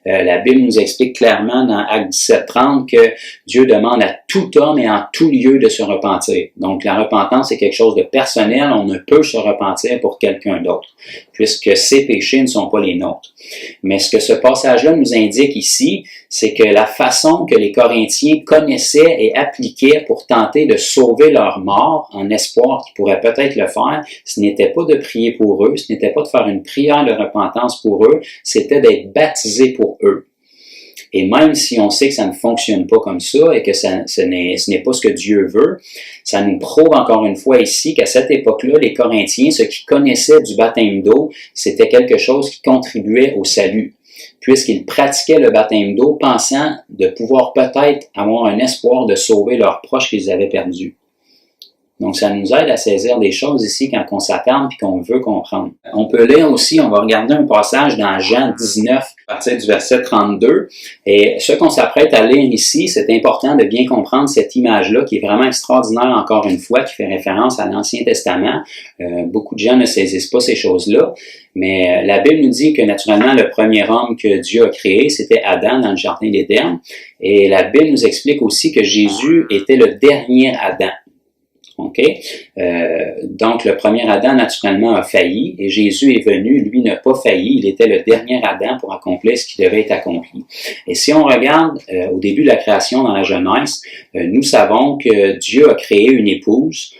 A: La Bible nous explique clairement dans Actes 17:30 que Dieu demande à tout homme et en tout lieu de se repentir. Donc, la repentance est quelque chose de personnel, on ne peut se repentir pour quelqu'un d'autre, puisque ses péchés ne sont pas les nôtres. Mais ce que ce passage-là nous indique ici, c'est que la façon que les Corinthiens connaissaient et appliquaient pour tenter de sauver leur mort, en espoir qu'ils pourraient peut-être le faire, ce n'était pas de prier pour eux, ce n'était pas de faire une prière de repentance pour eux, c'était d'être baptisés pour eux. Et même si on sait que ça ne fonctionne pas comme ça et que ce n'est pas ce que Dieu veut, ça nous prouve encore une fois ici qu'à cette époque-là, les Corinthiens, ceux qui connaissaient du baptême d'eau, c'était quelque chose qui contribuait au salut, puisqu'ils pratiquaient le baptême d'eau pensant de pouvoir peut-être avoir un espoir de sauver leurs proches qu'ils avaient perdus. Donc, ça nous aide à saisir des choses ici quand on s'attarde et qu'on veut comprendre. On peut lire aussi, on va regarder un passage dans Jean 19, à partir du verset 32. Et ce qu'on s'apprête à lire ici, c'est important de bien comprendre cette image-là qui est vraiment extraordinaire encore une fois, qui fait référence à l'Ancien Testament. Beaucoup de gens ne saisissent pas ces choses-là. Mais la Bible nous dit que naturellement, le premier homme que Dieu a créé, c'était Adam dans le Jardin d'Éden. Et la Bible nous explique aussi que Jésus était le dernier Adam. OK? Donc, le premier Adam, naturellement, a failli et Jésus est venu, lui n'a pas failli, il était le dernier Adam pour accomplir ce qui devait être accompli. Et si on regarde au début de la création dans la Genèse, nous savons que Dieu a créé une épouse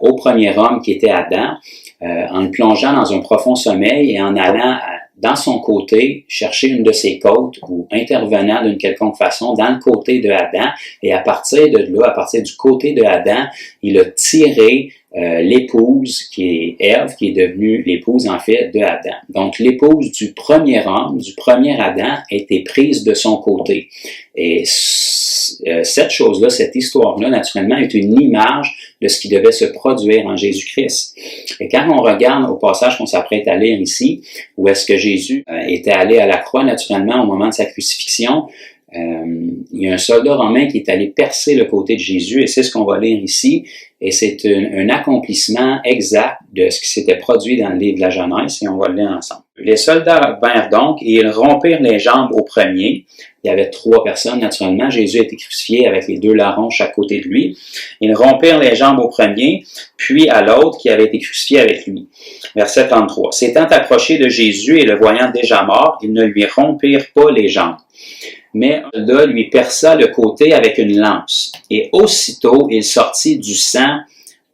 A: au premier homme qui était Adam, en le plongeant dans un profond sommeil et en allant dans son côté, chercher une de ses côtes ou intervenant d'une quelconque façon dans le côté de Adam. Et à partir de là, à partir du côté de Adam, il a tiré l'épouse qui est Ève, qui est devenue l'épouse en fait de Adam. Donc l'épouse du premier homme, du premier Adam, a été prise de son côté. Et cette chose-là, cette histoire-là, naturellement, est une image de ce qui devait se produire en Jésus-Christ. Et quand on regarde au passage qu'on s'apprête à lire ici, où est-ce que Jésus était allé à la croix, naturellement, au moment de sa crucifixion, il y a un soldat romain qui est allé percer le côté de Jésus, et c'est ce qu'on va lire ici, et c'est un accomplissement exact de ce qui s'était produit dans le livre de la Genèse, et on va le lire ensemble. Les soldats vinrent donc, et ils rompirent les jambes au premier. Il y avait 3 personnes, naturellement. Jésus a été crucifié avec les 2 larrons chaque côté de lui. Ils rompirent les jambes au premier, puis à l'autre qui avait été crucifié avec lui. Verset 33. S'étant approchés de Jésus et le voyant déjà mort, ils ne lui rompirent pas les jambes. Mais un soldat lui perça le côté avec une lance. Et aussitôt, il sortit du sang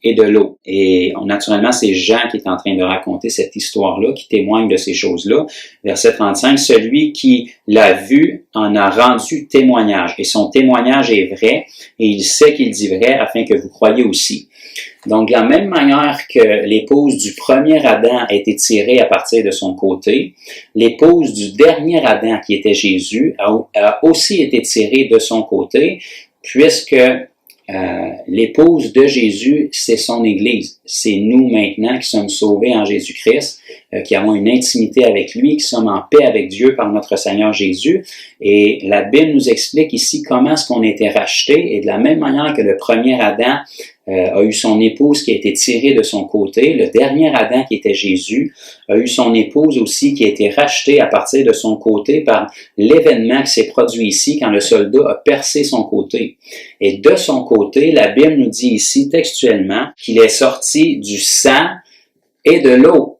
A: et de l'eau. Et naturellement, c'est Jean qui est en train de raconter cette histoire-là, qui témoigne de ces choses-là. Verset 35, celui qui l'a vu en a rendu témoignage. Et son témoignage est vrai, et il sait qu'il dit vrai afin que vous croyiez aussi. Donc, de la même manière que l'épouse du premier Adam a été tirée à partir de son côté, l'épouse du dernier Adam, qui était Jésus, a aussi été tirée de son côté, puisque l'épouse de Jésus, c'est son Église. C'est nous maintenant qui sommes sauvés en Jésus-Christ, qui avons une intimité avec lui, qui sommes en paix avec Dieu par notre Seigneur Jésus. Et la Bible nous explique ici comment est-ce qu'on a été racheté. Et de la même manière que le premier Adam a eu son épouse qui a été tirée de son côté, le dernier Adam qui était Jésus a eu son épouse aussi qui a été rachetée à partir de son côté par l'événement qui s'est produit ici quand le soldat a percé son côté. Et de son côté, la Bible nous dit ici textuellement qu'il est sorti du sang et de l'eau.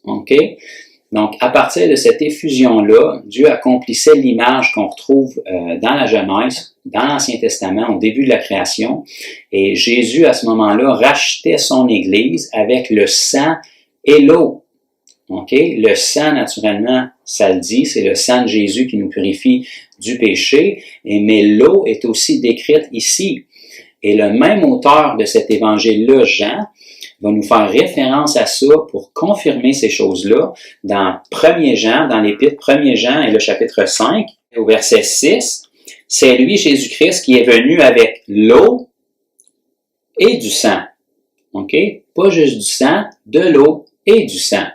A: OK? Donc, à partir de cette effusion-là, Dieu accomplissait l'image qu'on retrouve dans la Genèse, dans l'Ancien Testament, au début de la création. Et Jésus, à ce moment-là, rachetait son Église avec le sang et l'eau. OK? Le sang, naturellement, ça le dit, c'est le sang de Jésus qui nous purifie du péché. Mais l'eau est aussi décrite ici. Et le même auteur de cet évangile-là, Jean, va nous faire référence à ça pour confirmer ces choses-là dans 1 Jean, dans l'épître 1 Jean et le chapitre 5, au verset 6. C'est lui, Jésus-Christ, qui est venu avec l'eau et du sang. OK? Pas juste du sang, de l'eau et du sang.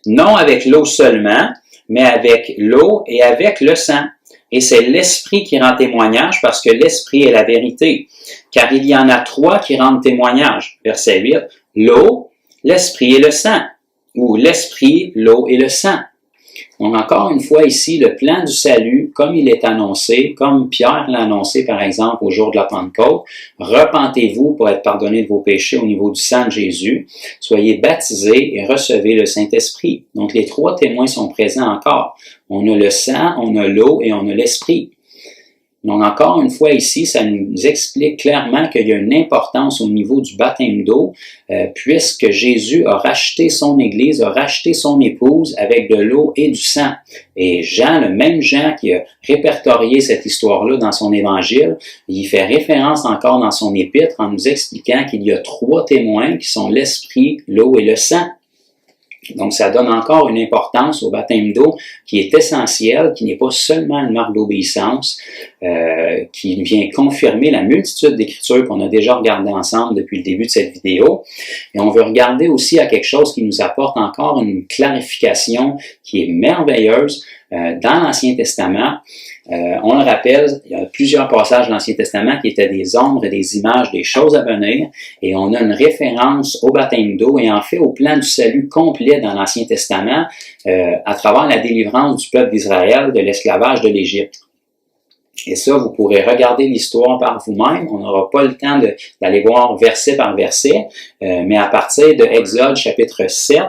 A: Non avec l'eau seulement, mais avec l'eau et avec le sang. Et c'est l'Esprit qui rend témoignage parce que l'Esprit est la vérité. Car il y en a trois qui rendent témoignage. Verset 8, l'eau, l'Esprit et le sang. Ou l'Esprit, l'eau et le sang. Donc, encore une fois ici, le plan du salut, comme il est annoncé, comme Pierre l'a annoncé par exemple au jour de la Pentecôte, repentez-vous pour être pardonné de vos péchés au niveau du sang de Jésus, soyez baptisés et recevez le Saint-Esprit. Donc, les trois témoins sont présents encore. On a le sang, on a l'eau et on a l'Esprit. Donc, encore une fois ici, ça nous explique clairement qu'il y a une importance au niveau du baptême d'eau, puisque Jésus a racheté son Église, a racheté son épouse avec de l'eau et du sang. Et Jean, le même Jean qui a répertorié cette histoire-là dans son évangile, il fait référence encore dans son épître en nous expliquant qu'il y a trois témoins qui sont l'Esprit, l'eau et le sang. Donc, ça donne encore une importance au baptême d'eau qui est essentielle, qui n'est pas seulement une marque d'obéissance, qui vient confirmer la multitude d'écritures qu'on a déjà regardées ensemble depuis le début de cette vidéo. Et on veut regarder aussi à quelque chose qui nous apporte encore une clarification qui est merveilleuse dans l'Ancien Testament. On le rappelle, il y a plusieurs passages de l'Ancien Testament qui étaient des ombres et des images des choses à venir, et on a une référence au baptême d'eau et en fait au plan du salut complet dans l'Ancien Testament à travers la délivrance du peuple d'Israël de l'esclavage de l'Égypte. Et ça, vous pourrez regarder l'histoire par vous-même. On n'aura pas le temps d'aller voir verset par verset, mais à partir de Exode chapitre 7,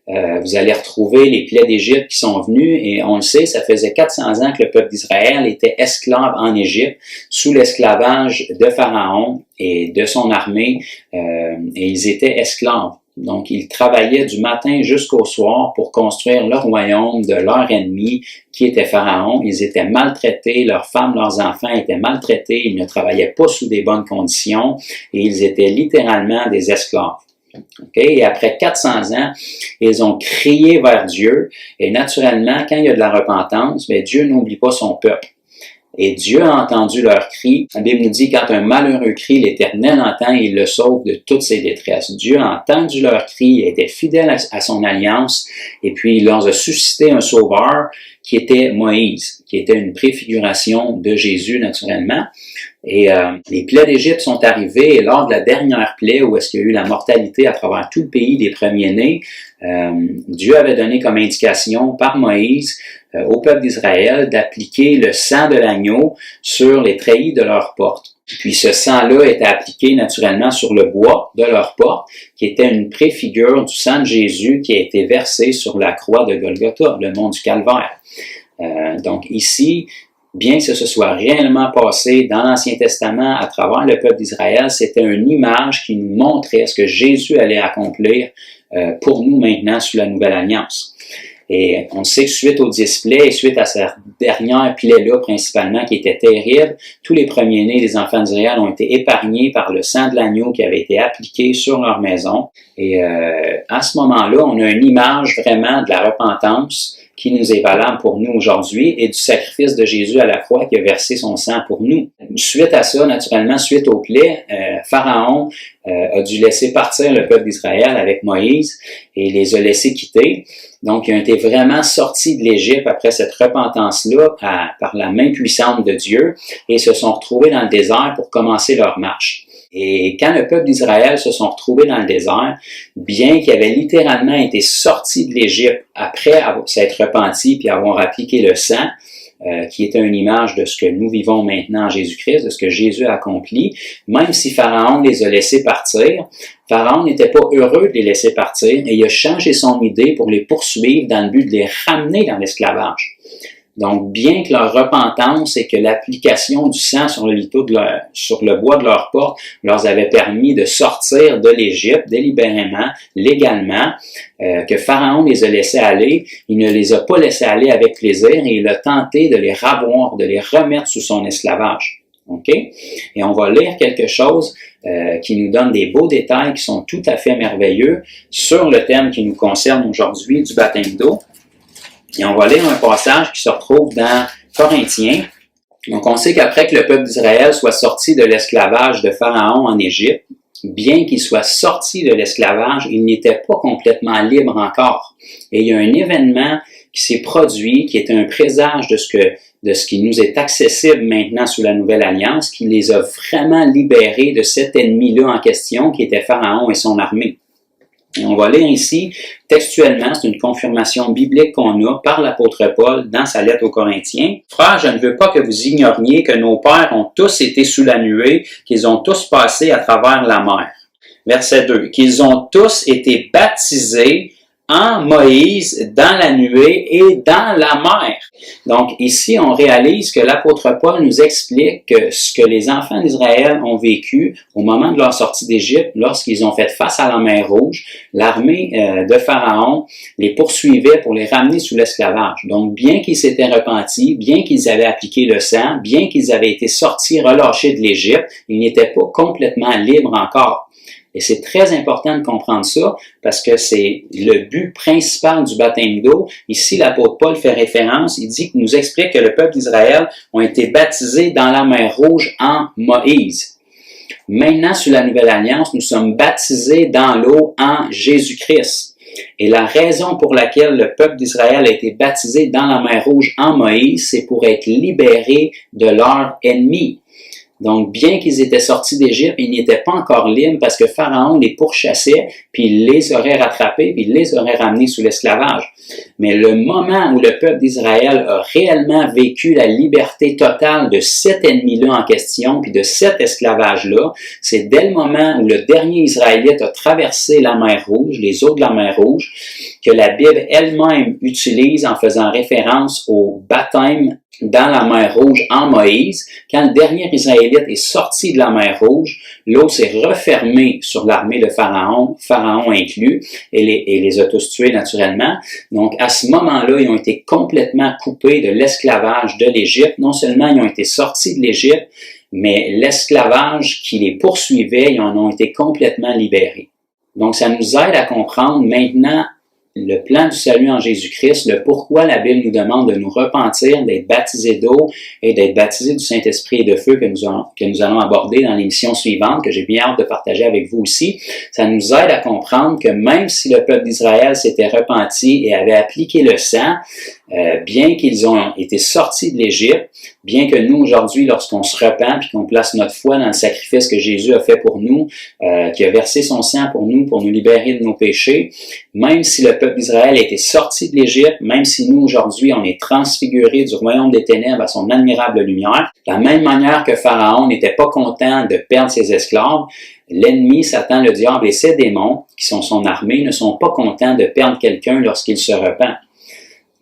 A: vous allez retrouver les plaies d'Égypte qui sont venues, et on le sait, ça faisait 400 ans que le peuple d'Israël était esclave en Égypte, sous l'esclavage de Pharaon et de son armée, et ils étaient esclaves. Donc, ils travaillaient du matin jusqu'au soir pour construire le royaume de leur ennemi, qui était Pharaon. Ils étaient maltraités, leurs femmes, leurs enfants étaient maltraités, ils ne travaillaient pas sous des bonnes conditions, et ils étaient littéralement des esclaves. Okay? Et après 400 ans, ils ont crié vers Dieu, et naturellement, quand il y a de la repentance, bien, Dieu n'oublie pas son peuple. Et Dieu a entendu leur cri. La Bible nous dit, quand un malheureux crie, l'Éternel entend et il le sauve de toutes ses détresses. Dieu a entendu leur cri, il était fidèle à son alliance, et puis il leur a suscité un sauveur qui était Moïse, qui était une préfiguration de Jésus naturellement. Et les plaies d'Égypte sont arrivées, et lors de la dernière plaie, où est-ce qu'il y a eu la mortalité à travers tout le pays des premiers-nés, Dieu avait donné comme indication par Moïse au peuple d'Israël d'appliquer le sang de l'agneau sur les treillis de leurs portes. Puis ce sang-là était appliqué naturellement sur le bois de leurs portes, qui était une préfigure du sang de Jésus qui a été versé sur la croix de Golgotha, le mont du Calvaire. Donc ici, bien que ce soit réellement passé dans l'Ancien Testament à travers le peuple d'Israël, c'était une image qui nous montrait ce que Jésus allait accomplir pour nous maintenant sous la Nouvelle Alliance. Et on sait que suite aux 10 plaies et suite à cette dernière plaie-là principalement qui était terrible, tous les premiers-nés des enfants d'Israël ont été épargnés par le sang de l'agneau qui avait été appliqué sur leur maison. Et à ce moment-là, on a une image vraiment de la repentance qui nous est valable pour nous aujourd'hui et du sacrifice de Jésus à la croix qui a versé son sang pour nous. Suite à ça, naturellement, suite aux plaies, Pharaon a dû laisser partir le peuple d'Israël avec Moïse et les a laissés quitter. Donc, ils ont été vraiment sortis de l'Égypte après cette repentance-là par la main puissante de Dieu et se sont retrouvés dans le désert pour commencer leur marche. Et quand le peuple d'Israël se sont retrouvés dans le désert, bien qu'ils avaient littéralement été sortis de l'Égypte après s'être repentis puis avoir appliqué le sang, qui était une image de ce que nous vivons maintenant en Jésus-Christ, de ce que Jésus a accompli, même si Pharaon les a laissés partir, Pharaon n'était pas heureux de les laisser partir et il a changé son idée pour les poursuivre dans le but de les ramener dans l'esclavage. Donc, bien que leur repentance et que l'application du sang sur le bois de leur porte leur avait permis de sortir de l'Égypte délibérément, légalement, que Pharaon les a laissés aller, il ne les a pas laissés aller avec plaisir et il a tenté de les ravoir, de les remettre sous son esclavage. Okay? Et on va lire quelque chose qui nous donne des beaux détails qui sont tout à fait merveilleux sur le thème qui nous concerne aujourd'hui du baptême d'eau. Et on va lire un passage qui se retrouve dans Corinthiens. Donc, on sait qu'après que le peuple d'Israël soit sorti de l'esclavage de Pharaon en Égypte, bien qu'il soit sorti de l'esclavage, il n'était pas complètement libre encore. Et il y a un événement qui s'est produit, qui est un présage de ce que de ce qui nous est accessible maintenant sous la Nouvelle Alliance, qui les a vraiment libérés de cet ennemi-là en question, qui était Pharaon et son armée. Et on va lire ici, textuellement, c'est une confirmation biblique qu'on a par l'apôtre Paul dans sa lettre aux Corinthiens. « Frères, je ne veux pas que vous ignoriez que nos pères ont tous été sous la nuée, qu'ils ont tous passé à travers la mer. » Verset 2. « Qu'ils ont tous été baptisés en Moïse, dans la nuée et dans la mer. » Donc ici, on réalise que l'apôtre Paul nous explique que ce que les enfants d'Israël ont vécu au moment de leur sortie d'Égypte, lorsqu'ils ont fait face à la mer Rouge, l'armée de Pharaon les poursuivait pour les ramener sous l'esclavage. Donc bien qu'ils s'étaient repentis, bien qu'ils avaient appliqué le sang, bien qu'ils avaient été sortis, relâchés de l'Égypte, ils n'étaient pas complètement libres encore. Et c'est très important de comprendre ça parce que c'est le but principal du baptême d'eau. Ici, l'apôtre Paul fait référence, il nous explique que le peuple d'Israël ont été baptisés dans la mer Rouge en Moïse. Maintenant, sous la Nouvelle Alliance, nous sommes baptisés dans l'eau en Jésus-Christ. Et la raison pour laquelle le peuple d'Israël a été baptisé dans la mer Rouge en Moïse, c'est pour être libérés de leurs ennemis. Donc, bien qu'ils étaient sortis d'Égypte, ils n'étaient pas encore libres parce que Pharaon les pourchassait, puis il les aurait rattrapés, puis il les aurait ramenés sous l'esclavage. Mais le moment où le peuple d'Israël a réellement vécu la liberté totale de cet ennemi-là en question, puis de cet esclavage-là, c'est dès le moment où le dernier Israélite a traversé la mer Rouge, les eaux de la mer Rouge, que la Bible elle-même utilise en faisant référence au baptême dans la mer Rouge en Moïse. Quand le dernier Israélite est sorti de la mer Rouge, l'eau s'est refermée sur l'armée de Pharaon, Pharaon inclus, et les a tous tués naturellement. Donc, à ce moment-là, ils ont été complètement coupés de l'esclavage de l'Égypte. Non seulement ils ont été sortis de l'Égypte, mais l'esclavage qui les poursuivait, ils en ont été complètement libérés. Donc, ça nous aide à comprendre maintenant le plan du salut en Jésus-Christ, le pourquoi la Bible nous demande de nous repentir, d'être baptisés d'eau et d'être baptisés du Saint-Esprit et de feu que nous allons aborder dans l'émission suivante, que j'ai bien hâte de partager avec vous aussi. Ça nous aide à comprendre que même si le peuple d'Israël s'était repenti et avait appliqué le sang, bien qu'ils ont été sortis de l'Égypte, bien que nous, aujourd'hui, lorsqu'on se repent et qu'on place notre foi dans le sacrifice que Jésus a fait pour nous, qui a versé son sang pour nous libérer de nos péchés, même si le peuple d'Israël a été sorti de l'Égypte, même si nous, aujourd'hui, on est transfigurés du royaume des ténèbres à son admirable lumière, de la même manière que Pharaon n'était pas content de perdre ses esclaves, l'ennemi, Satan, le diable et ses démons, qui sont son armée, ne sont pas contents de perdre quelqu'un lorsqu'il se repent.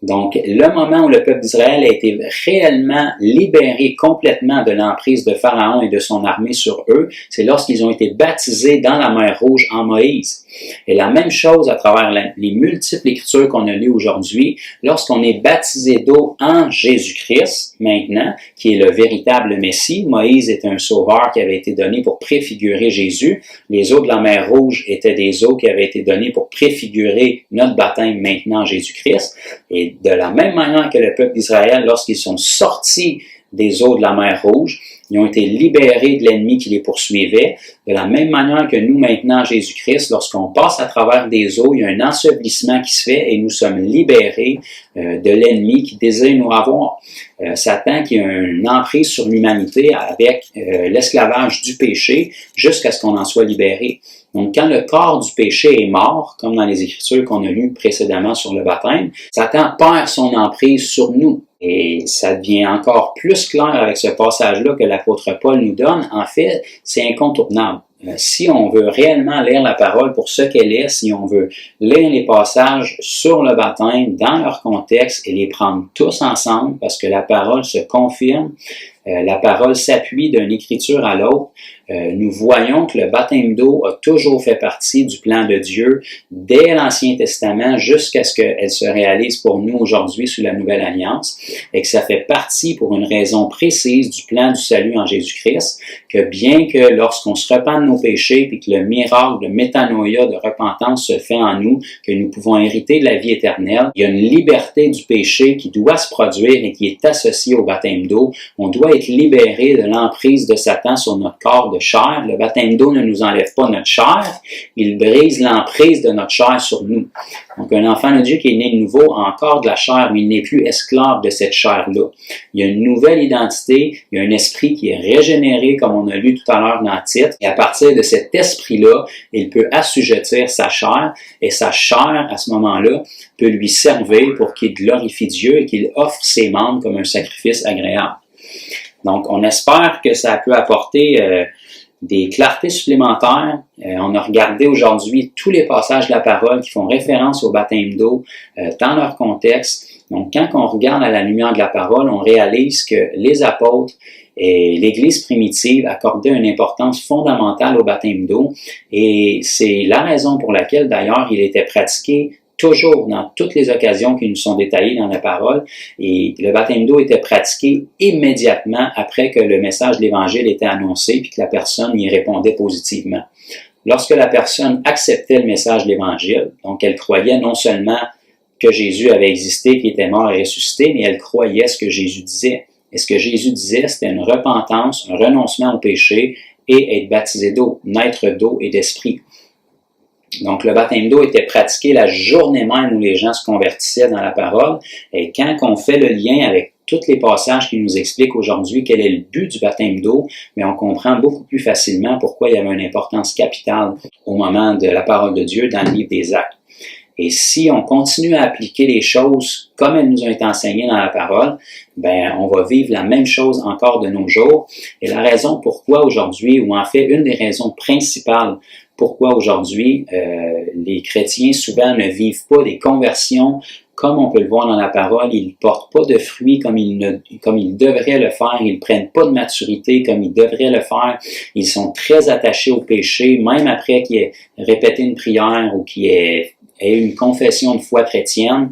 A: Donc, le moment où le peuple d'Israël a été réellement libéré complètement de l'emprise de Pharaon et de son armée sur eux, c'est lorsqu'ils ont été baptisés dans la mer Rouge en Moïse. Et la même chose à travers les multiples écritures qu'on a lues aujourd'hui, lorsqu'on est baptisé d'eau en Jésus-Christ, maintenant, qui est le véritable Messie. Moïse est un sauveur qui avait été donné pour préfigurer Jésus. Les eaux de la mer Rouge étaient des eaux qui avaient été données pour préfigurer notre baptême maintenant en Jésus-Christ. Et de la même manière que le peuple d'Israël, lorsqu'ils sont sortis des eaux de la mer Rouge, ils ont été libérés de l'ennemi qui les poursuivait. De la même manière que nous, maintenant, Jésus-Christ, lorsqu'on passe à travers des eaux, il y a un ensevelissement qui se fait et nous sommes libérés de l'ennemi qui désire nous avoir. Satan qui a une emprise sur l'humanité avec l'esclavage du péché jusqu'à ce qu'on en soit libéré. Donc, quand le corps du péché est mort, comme dans les Écritures qu'on a lues précédemment sur le baptême, Satan perd son emprise sur nous. Et ça devient encore plus clair avec ce passage-là que l'apôtre Paul nous donne. En fait, c'est incontournable. Si on veut réellement lire la parole pour ce qu'elle est, si on veut lire les passages sur le baptême dans leur contexte et les prendre tous ensemble, parce que la parole se confirme, la parole s'appuie d'une écriture à l'autre, nous voyons que le baptême d'eau a toujours fait partie du plan de Dieu dès l'Ancien Testament jusqu'à ce qu'elle se réalise pour nous aujourd'hui sous la Nouvelle Alliance et que ça fait partie pour une raison précise du plan du salut en Jésus-Christ, que bien que lorsqu'on se repent de nos péchés puis que le miracle de métanoïa, de repentance se fait en nous, que nous pouvons hériter de la vie éternelle, il y a une liberté du péché qui doit se produire et qui est associée au baptême d'eau. On doit être libéré de l'emprise de Satan sur notre corps de de chair. Le baptême d'eau ne nous enlève pas notre chair, il brise l'emprise de notre chair sur nous. Donc, un enfant de Dieu qui est né de nouveau a encore de la chair, mais il n'est plus esclave de cette chair-là. Il y a une nouvelle identité, il y a un esprit qui est régénéré, comme on a lu tout à l'heure dans le titre, et à partir de cet esprit-là, il peut assujettir sa chair, et sa chair, à ce moment-là, peut lui servir pour qu'il glorifie Dieu et qu'il offre ses membres comme un sacrifice agréable. Donc, on espère que ça peut apporter des clartés supplémentaires. On a regardé aujourd'hui tous les passages de la parole qui font référence au baptême d'eau dans leur contexte. Donc, quand on regarde à la lumière de la parole, on réalise que les apôtres et l'Église primitive accordaient une importance fondamentale au baptême d'eau. Et c'est la raison pour laquelle, d'ailleurs, il était pratiqué toujours dans toutes les occasions qui nous sont détaillées dans la parole. Et le baptême d'eau était pratiqué immédiatement après que le message de l'Évangile était annoncé puis que la personne y répondait positivement. Lorsque la personne acceptait le message de l'Évangile, donc elle croyait non seulement que Jésus avait existé, qu'il était mort et ressuscité, mais elle croyait ce que Jésus disait. Et ce que Jésus disait, c'était une repentance, un renoncement au péché et être baptisé d'eau, naître d'eau et d'esprit. Donc, le baptême d'eau était pratiqué la journée même où les gens se convertissaient dans la parole. Et quand on fait le lien avec tous les passages qui nous expliquent aujourd'hui quel est le but du baptême d'eau, mais on comprend beaucoup plus facilement pourquoi il y avait une importance capitale au moment de la parole de Dieu dans le livre des Actes. Et si on continue à appliquer les choses comme elles nous ont été enseignées dans la parole, ben on va vivre la même chose encore de nos jours. Et la raison pourquoi aujourd'hui, ou en fait une des raisons principales pourquoi aujourd'hui les chrétiens souvent ne vivent pas des conversions comme on peut le voir dans la parole, ils ne portent pas de fruits comme ils devraient le faire, ils ne prennent pas de maturité comme ils devraient le faire, ils sont très attachés au péché, même après qu'ils aient répété une prière ou qu'ils aient une confession de foi chrétienne.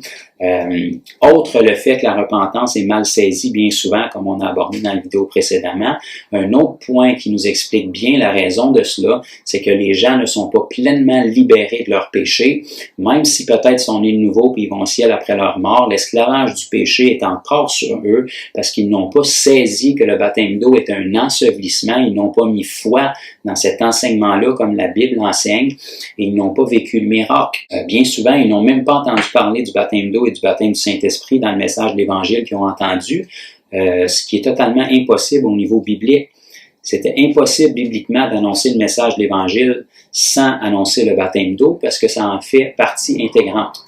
A: Autre le fait que la repentance est mal saisie bien souvent, comme on a abordé dans la vidéo précédemment. Un autre point qui nous explique bien la raison de cela, c'est que les gens ne sont pas pleinement libérés de leur péché, même si peut-être sont nés de nouveau puis ils vont au ciel après leur mort, l'esclavage du péché est encore sur eux parce qu'ils n'ont pas saisi que le baptême d'eau est un ensevelissement, ils n'ont pas mis foi dans cet enseignement-là comme la Bible l'enseigne et ils n'ont pas vécu le miracle. Bien souvent, ils n'ont même pas entendu parler du baptême d'eau et du baptême du Saint-Esprit dans le message de l'Évangile qu'ils ont entendu, ce qui est totalement impossible au niveau biblique. C'était impossible bibliquement d'annoncer le message de l'Évangile sans annoncer le baptême d'eau parce que ça en fait partie intégrante.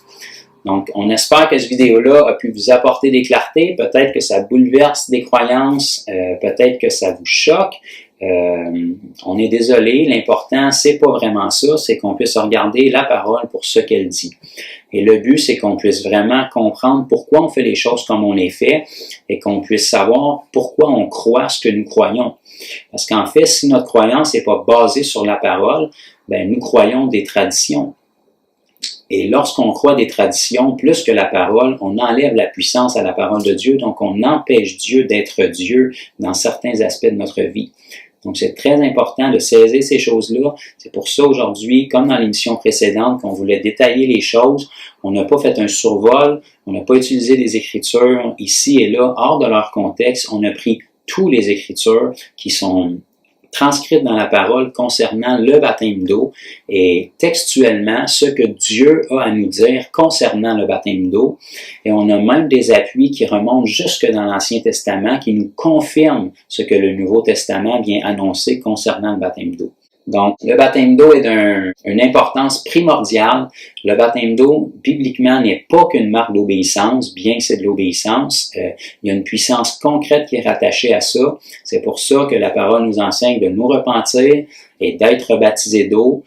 A: Donc, on espère que cette vidéo-là a pu vous apporter des clartés, peut-être que ça bouleverse des croyances, peut-être que ça vous choque. On est désolé, l'important, c'est pas vraiment ça, c'est qu'on puisse regarder la parole pour ce qu'elle dit. Et le but, c'est qu'on puisse vraiment comprendre pourquoi on fait les choses comme on les fait et qu'on puisse savoir pourquoi on croit ce que nous croyons. Parce qu'en fait, si notre croyance n'est pas basée sur la parole, ben nous croyons des traditions. Et lorsqu'on croit des traditions plus que la parole, on enlève la puissance à la parole de Dieu, donc on empêche Dieu d'être Dieu dans certains aspects de notre vie. Donc, c'est très important de saisir ces choses-là. C'est pour ça, aujourd'hui, comme dans l'émission précédente, qu'on voulait détailler les choses. On n'a pas fait un survol, on n'a pas utilisé des écritures ici et là, hors de leur contexte. On a pris toutes les écritures qui sont transcrites dans la parole concernant le baptême d'eau et textuellement ce que Dieu a à nous dire concernant le baptême d'eau. Et on a même des appuis qui remontent jusque dans l'Ancien Testament qui nous confirment ce que le Nouveau Testament vient annoncer concernant le baptême d'eau. Donc, le baptême d'eau est d'une importance primordiale. Le baptême d'eau, bibliquement, n'est pas qu'une marque d'obéissance, bien que c'est de l'obéissance. Il y a une puissance concrète qui est rattachée à ça. C'est pour ça que la parole nous enseigne de nous repentir et d'être baptisé d'eau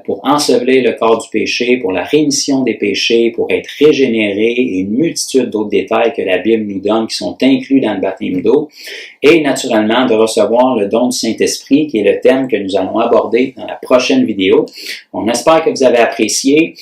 A: pour ensevelir le corps du péché, pour la rémission des péchés, pour être régénéré et une multitude d'autres détails que la Bible nous donne qui sont inclus dans le baptême d'eau. Et naturellement, de recevoir le don du Saint-Esprit, qui est le thème que nous allons aborder dans la prochaine vidéo. On espère que vous avez apprécié.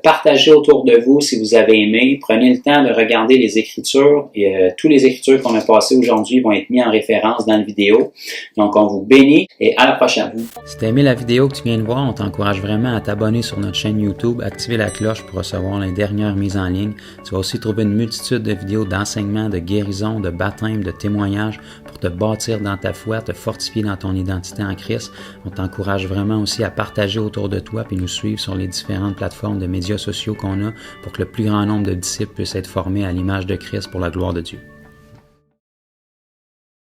A: Partagez autour de vous si vous avez aimé. Prenez le temps de regarder les Écritures. Et, toutes les Écritures qu'on a passées aujourd'hui vont être mises en référence dans la vidéo. Donc, on vous bénit et à la prochaine.
B: Si tu as aimé la vidéo que tu viens de voir, on t'encourage vraiment à t'abonner sur notre chaîne YouTube, activer la cloche pour recevoir les dernières mises en ligne. Tu vas aussi trouver une multitude de vidéos d'enseignement, de guérison, de baptême, de témoignages, pour te bâtir dans ta foi, te fortifier dans ton identité en Christ. On t'encourage vraiment aussi à partager autour de toi puis nous suivre sur les différentes plateformes de médias sociaux qu'on a pour que le plus grand nombre de disciples puissent être formés à l'image de Christ pour la gloire de Dieu.